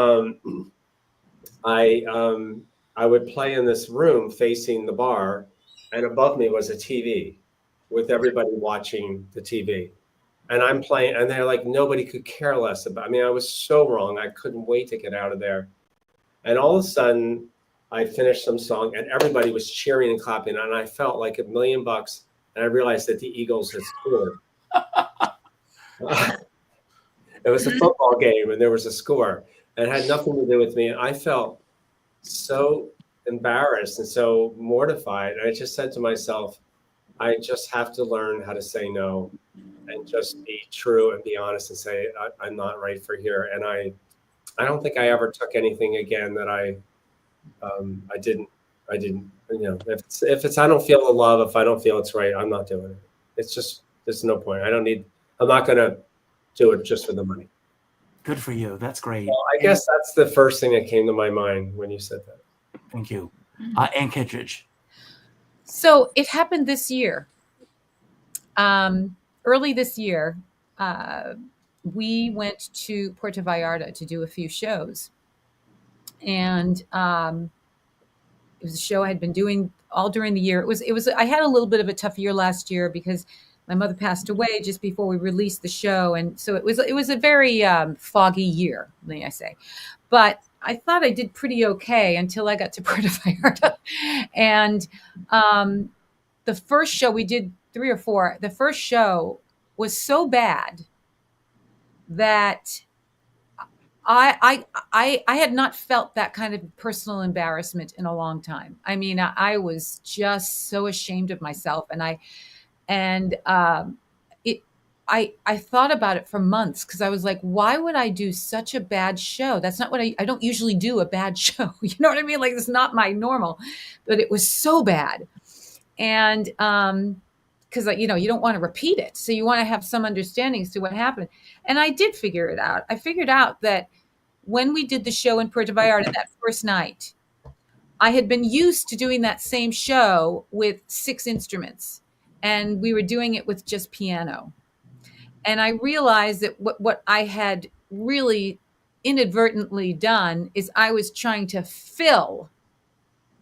I would play in this room facing the bar, and above me was a TV with everybody watching the TV. And I'm playing, and they're like, nobody could care less about, I mean, I was so wrong. I couldn't wait to get out of there. And all of a sudden, I finished some song, and everybody was cheering and clapping, and I felt like $1 million, and I realized that the Eagles had scored. It was a football game, and there was a score. It had nothing to do with me. I felt so embarrassed and so mortified. I just said to myself, I just have to learn how to say no and just be true and be honest and say, I'm not right for here. And I don't think I ever took anything again that I didn't, if it's, I don't feel the love, if I don't feel it's right, I'm not doing it. It's just, there's no point. I'm not going to do it just for the money. Good for you. That's great. Well, I guess that's the first thing that came to my mind when you said that. Thank you. Ann Kittredge. So it happened this year. Early this year, we went to Puerto Vallarta to do a few shows. And it was a show I had been doing all during the year. I had a little bit of a tough year last year because my mother passed away just before we released the show. And so it was a very foggy year, may I say. But I thought I did pretty okay until I got to Puerto Vallarta. And the first show, we did 3 or 4. The first show was so bad that I had not felt that kind of personal embarrassment in a long time. I mean, I was just so ashamed of myself, and I thought about it for months because I was like, why would I do such a bad show? That's not what I don't usually do, a bad show. You know what I mean? Like, it's not my normal, but it was so bad. And because, you don't want to repeat it. So you want to have some understanding as to what happened. And I did figure it out. I figured out that when we did the show in Puerto Vallarta that first night, I had been used to doing that same show with 6 instruments. And we were doing it with just piano. And I realized that what I had really inadvertently done is I was trying to fill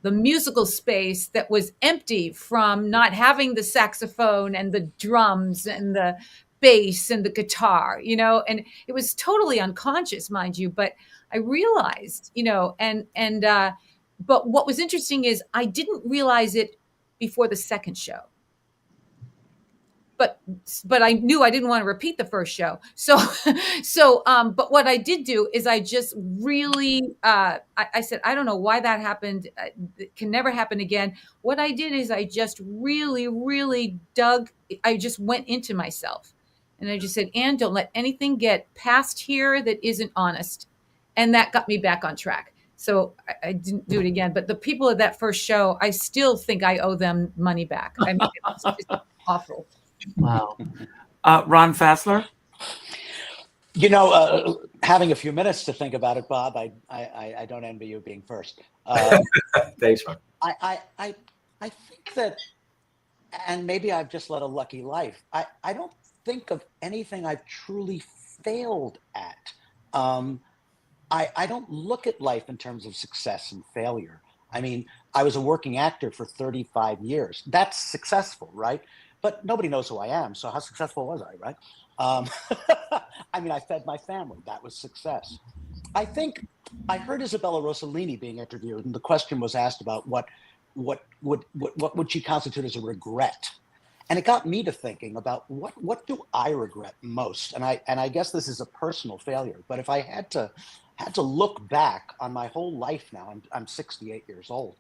the musical space that was empty from not having the saxophone and the drums and the bass and the guitar, and it was totally unconscious, mind you, but I realized, but what was interesting is I didn't realize it before the second show. But I knew I didn't want to repeat the first show. But what I did do is I just really, I said, I don't know why that happened. It can never happen again. What I did is I just really, really I just went into myself. And I just said, Ann, don't let anything get past here that isn't honest. And that got me back on track. So I didn't do it again. But the people at that first show, I still think I owe them money back. I mean, it's just awful. Wow. Ron Fassler? Having a few minutes to think about it, Bob, I don't envy you being first. Thanks, Ron. I think that, and maybe I've just led a lucky life, I don't think of anything I've truly failed at. I don't look at life in terms of success and failure. I mean, I was a working actor for 35 years. That's successful, right? But nobody knows who I am, so how successful was I, right? I mean, I fed my family. That was success. I think I heard Isabella Rossellini being interviewed, and the question was asked about what would she constitute as a regret, and it got me to thinking about what do I regret most, and I guess this is a personal failure, but if I had to look back on my whole life now, I'm 68 years old.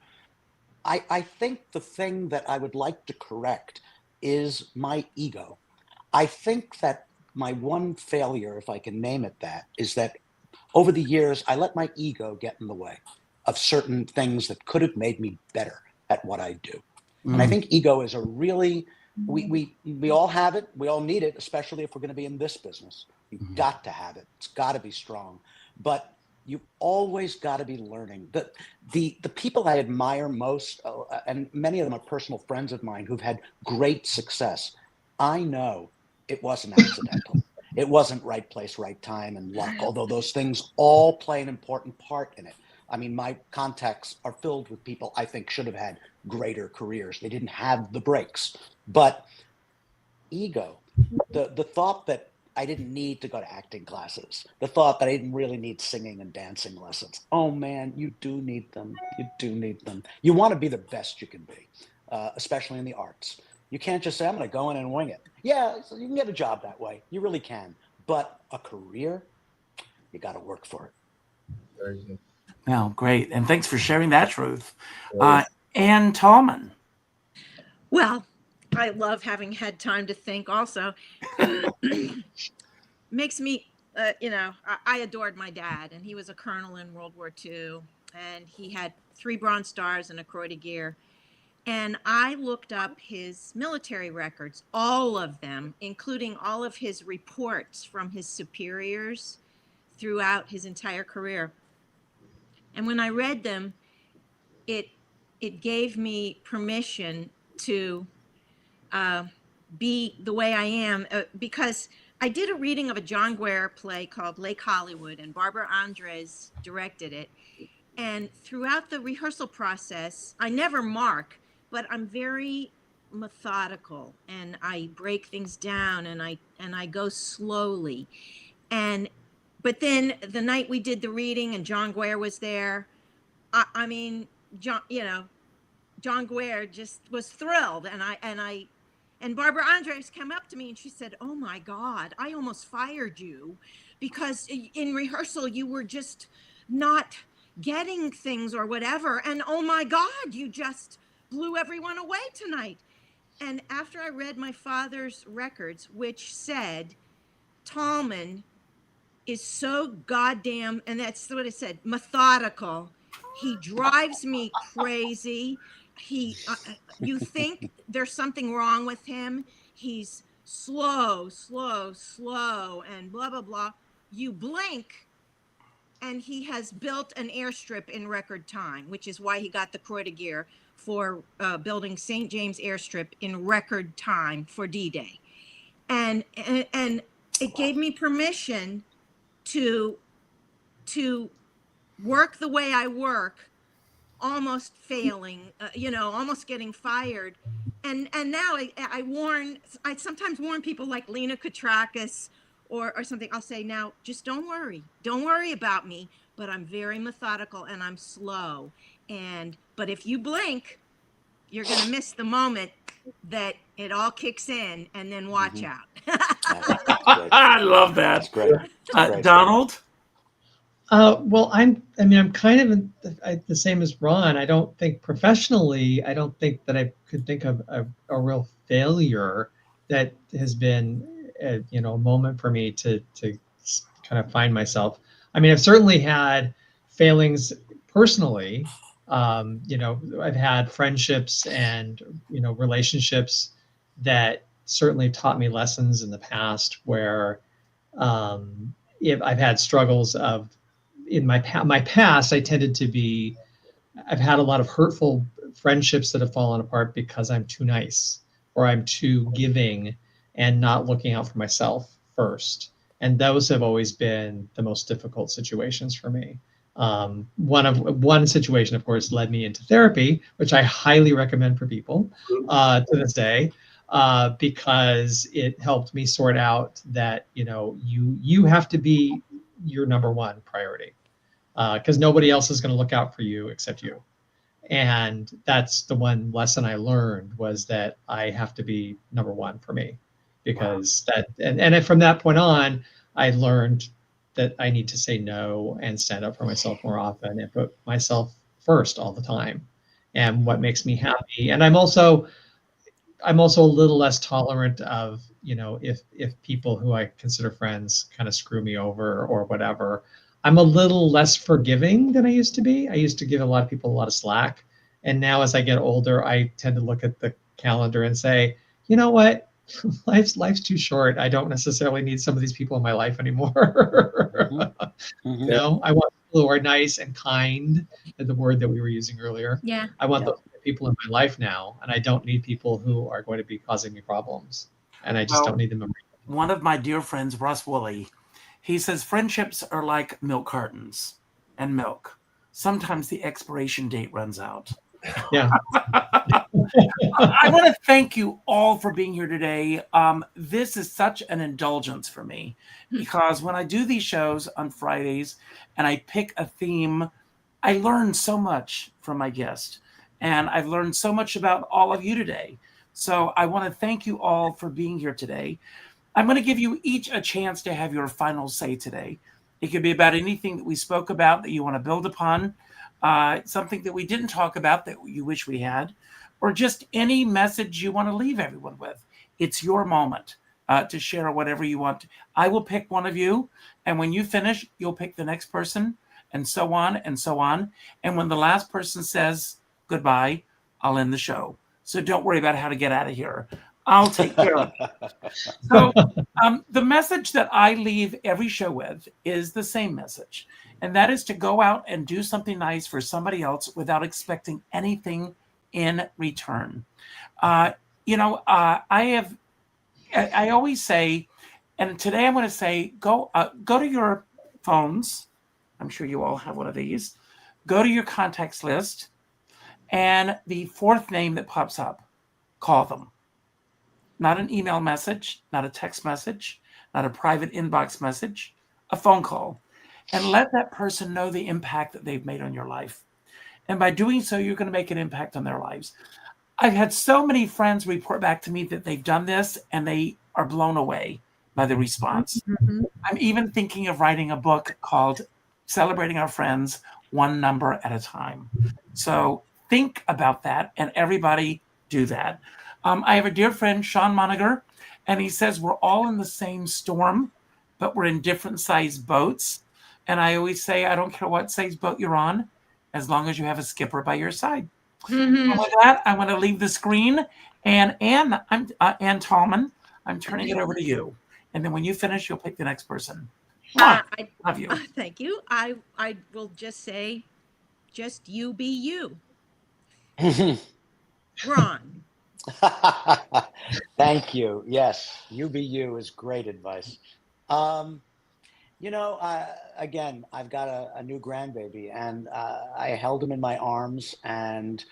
I think the thing that I would like to correct is my ego. I think that my one failure, if I can name it that, is that over the years, I let my ego get in the way of certain things that could have made me better at what I do. And I think ego is a really, we all have it. We all need it, especially if we're going to be in this business. You've got to have it. It's got to be strong. But you always got to be learning. The people I admire most, and many of them are personal friends of mine who've had great success, I know it wasn't accidental. It wasn't right place, right time, and luck, although those things all play an important part in it. I mean, my contacts are filled with people I think should have had greater careers. They didn't have the breaks. But ego, the thought that I didn't need to go to acting classes, the thought that I didn't really need singing and dancing lessons. Oh man, you do need them. You do need them. You want to be the best you can be, especially in the arts. You can't just say, I'm going to go in and wing it. Yeah, so you can get a job that way. You really can. But a career, you got to work for it. Very good. Well, great. And thanks for sharing that truth. Always. Ann Tallman. Well, I love having had time to think also. Makes me, I adored my dad, and he was a colonel in World War II, and he had 3 Bronze Stars and a Croix de Guerre. And I looked up his military records, all of them, including all of his reports from his superiors throughout his entire career. And when I read them, it gave me permission to be the way I am, because I did a reading of a John Guare play called Lake Hollywood, and Barbara Andres directed it. And throughout the rehearsal process, I never mark, but I'm very methodical, and I break things down, and I go slowly. But then the night we did the reading and John Guare was there, I mean, John Guare just was thrilled, and Barbara Andres came up to me and she said, "Oh my God, I almost fired you because in rehearsal you were just not getting things or whatever, and oh my God, you just blew everyone away tonight." And after I read my father's records, which said Tallman is so goddamn, and that's what it said, methodical. He drives me crazy. You think there's something wrong with him. He's slow, and blah, blah, blah. You blink, and he has built an airstrip in record time, which is why he got the Croix de Guerre for building St. James Airstrip in record time for D-Day. And it gave me permission to work the way I work, almost failing, almost getting fired. And now I sometimes warn people like Lena Katrakis or something. I'll say, now, just don't worry about me, but I'm very methodical and I'm slow. But if you blink, you're going to miss the moment that it all kicks in, and then watch out. I love that. That's great. Donald? Well, I'm kind of the same as Ron. I don't think professionally, I don't think that I could think of a real failure that has been, a moment for me to kind of find myself. I mean, I've certainly had failings personally. I've had friendships and, relationships that certainly taught me lessons in the past where if I've had struggles in my past, I've had a lot of hurtful friendships that have fallen apart because I'm too nice or I'm too giving and not looking out for myself first. And those have always been the most difficult situations for me. One situation, of course, led me into therapy, which I highly recommend for people to this day, because it helped me sort out that, you have to be your number one priority, because nobody else is going to look out for you except you. And that's the one lesson I learned, was that I have to be number one for me, because and from that point on, I learned that I need to say no and stand up for myself more often and put myself first all the time, and what makes me happy. And I'm also a little less tolerant of, if people who I consider friends kind of screw me over or whatever. I'm a little less forgiving than I used to be. I used to give a lot of people a lot of slack. And now as I get older, I tend to look at the calendar and say, you know what? Life's too short. I don't necessarily need some of these people in my life anymore. Mm-hmm. I want people who are nice and kind, the word that we were using earlier. Yeah. I want those people in my life now, and I don't need people who are going to be causing me problems. And I just don't need them in my life. One of my dear friends, Russ Woolley, he says friendships are like milk cartons and milk. Sometimes the expiration date runs out. Yeah. I want to thank you all for being here today. This is such an indulgence for me, because when I do these shows on Fridays and I pick a theme, I learn so much from my guest, and I've learned so much about all of you today. So I want to thank you all for being here today. I'm going to give you each a chance to have your final say today. It could be about anything that we spoke about that you want to build upon, something that we didn't talk about that you wish we had, or just any message you want to leave everyone with. It's your moment to share whatever you want. I will pick one of you, and when you finish, you'll pick the next person, and so on and so on. And when the last person says goodbye, I'll end the show. So don't worry about how to get out of here. I'll take care of it. So the message that I leave every show with is the same message. And that is to go out and do something nice for somebody else without expecting anything in return. I always say, and today I'm going to say, go to your phones. I'm sure you all have one of these. Go to your contacts list, and the fourth name that pops up, call them. Not an email message, not a text message, not a private inbox message, a phone call. And let that person know the impact that they've made on your life. And by doing so, you're going to make an impact on their lives. I've had so many friends report back to me that they've done this, and they are blown away by the response. Mm-hmm. I'm even thinking of writing a book called Celebrating Our Friends One Number at a Time. So think about that, and everybody do that. I have a dear friend, Sean Moniger, and he says we're all in the same storm, but we're in different sized boats. And I always say, I don't care what size boat you're on, as long as you have a skipper by your side. Mm-hmm. And with that, I want to leave the screen. And Anne Tallman, I'm turning it over to you. And then when you finish, you'll pick the next person. I love you. Thank you. I will just say, just you be you. Ron. Thank you. Yes, you be you is great advice. Again, I've got a new grandbaby, and I held him in my arms, and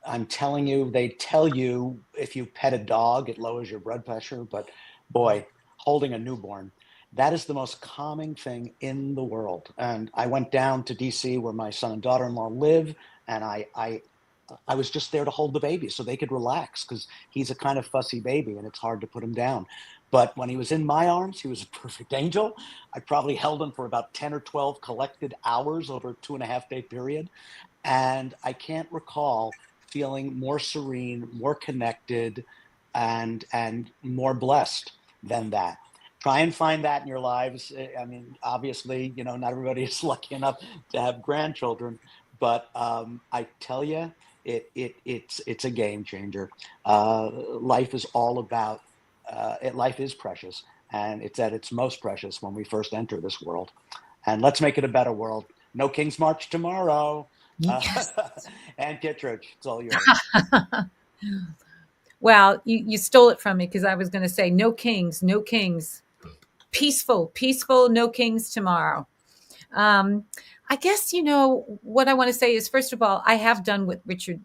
I'm telling you, they tell you if you pet a dog, it lowers your blood pressure. But boy, holding a newborn, that is the most calming thing in the world. And I went down to DC where my son and daughter-in-law live, and I was just there to hold the baby so they could relax, because he's a kind of fussy baby and it's hard to put him down. But when he was in my arms, he was a perfect angel. I probably held him for about 10 or 12 collected hours over a 2.5-day period. And I can't recall feeling more serene, more connected, and more blessed than that. Try and find that in your lives. I mean, obviously, not everybody is lucky enough to have grandchildren, but I tell you, it's a game changer. Life is all about life is precious, and it's at its most precious when we first enter this world. And let's make it a better world. No King's March tomorrow. Yes. And Kittredge, it's all yours. Well, you stole it from me, because I was going to say no kings. Peaceful, no kings tomorrow. I guess, what I want to say is, first of all, I have done what Richard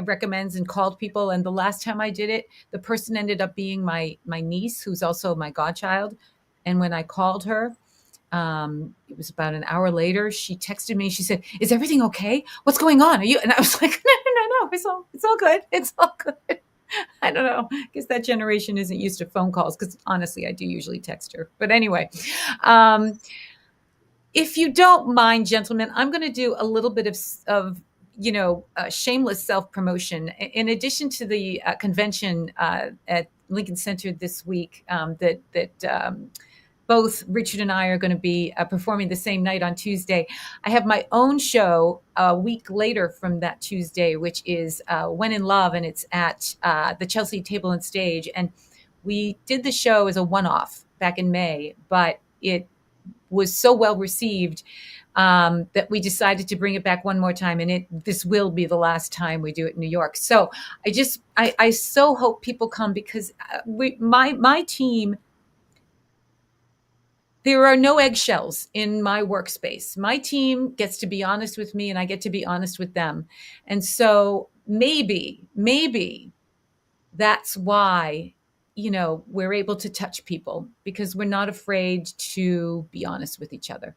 recommends and called people. And the last time I did it, the person ended up being my niece, who's also my godchild. And when I called her, it was about an hour later, she texted me. She said, "Is everything okay? What's going on? Are you?" And I was like, no, it's all good. It's all good. I don't know. I guess that generation isn't used to phone calls, because honestly, I do usually text her. But anyway, if you don't mind, gentlemen, I'm going to do a little bit of shameless self-promotion. In addition to the convention at Lincoln Center this week, that both Richard and I are going to be performing the same night on Tuesday, I have my own show a week later from that Tuesday, which is When in Love, and it's at the Chelsea Table and Stage. And we did the show as a one-off back in May, but it was so well received that we decided to bring it back one more time, and this will be the last time we do it in New York. So I so hope people come, because my team, there are no eggshells in my workspace. My team gets to be honest with me, and I get to be honest with them. And so maybe that's why we're able to touch people, because we're not afraid to be honest with each other.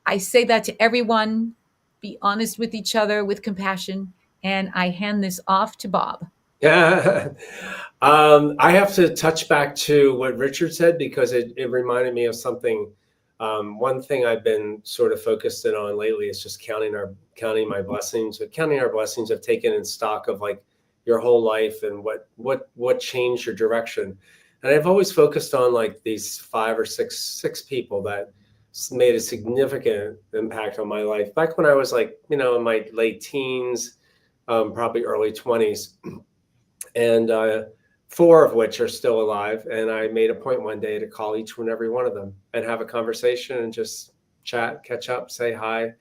I say that to everyone: be honest with each other with compassion. And I hand this off to Bob. Yeah. I have to touch back to what Richard said, because it reminded me of something One thing I've been sort of focused in on lately is just counting my blessings. But counting our blessings of taking in stock of like your whole life and what changed your direction. And I've always focused on like these 5 or 6 people that made a significant impact on my life back when I was like, in my late teens, probably early 20s, and 4 of which are still alive. And I made a point one day to call each and every one of them and have a conversation and just chat, catch up, say hi,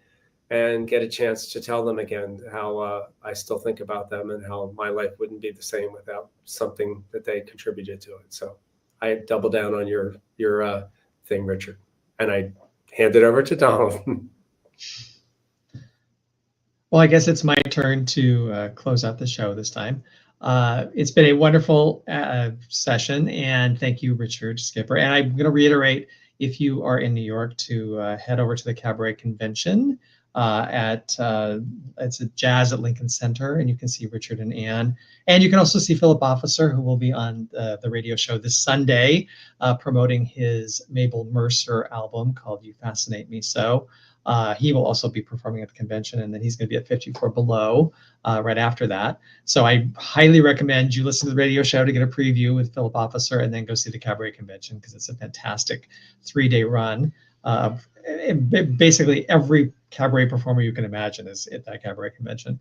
and get a chance to tell them again how I still think about them and how my life wouldn't be the same without something that they contributed to it. So I double down on your thing, Richard, and I hand it over to Donald. Well, I guess it's my turn to close out the show this time. It's been a wonderful session, and thank you, Richard Skipper. And I'm going to reiterate, if you are in New York, to head over to the Cabaret Convention it's a Jazz at Lincoln Center, and you can see Richard and Anne. And you can also see Philip Officer, who will be on the radio show this Sunday, promoting his Mabel Mercer album called You Fascinate Me So. He will also be performing at the convention, and then he's going to be at 54 Below right after that. So I highly recommend you listen to the radio show to get a preview with Philip Officer, and then go see the Cabaret Convention, because it's a fantastic 3-day run. Basically every cabaret performer you can imagine is at that Cabaret Convention.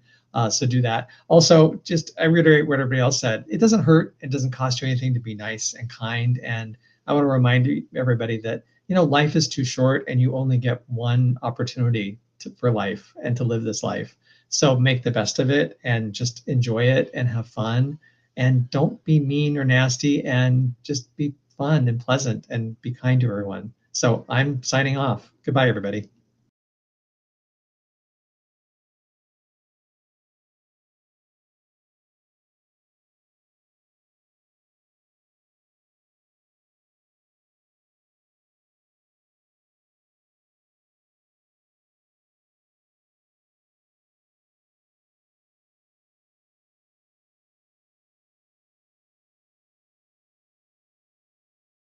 So do that. Also, I reiterate what everybody else said. It doesn't hurt. It doesn't cost you anything to be nice and kind. And I want to remind everybody that, life is too short, and you only get one opportunity for life and to live this life. So make the best of it and just enjoy it and have fun, and don't be mean or nasty, and just be fun and pleasant and be kind to everyone. So I'm signing off. Goodbye, everybody.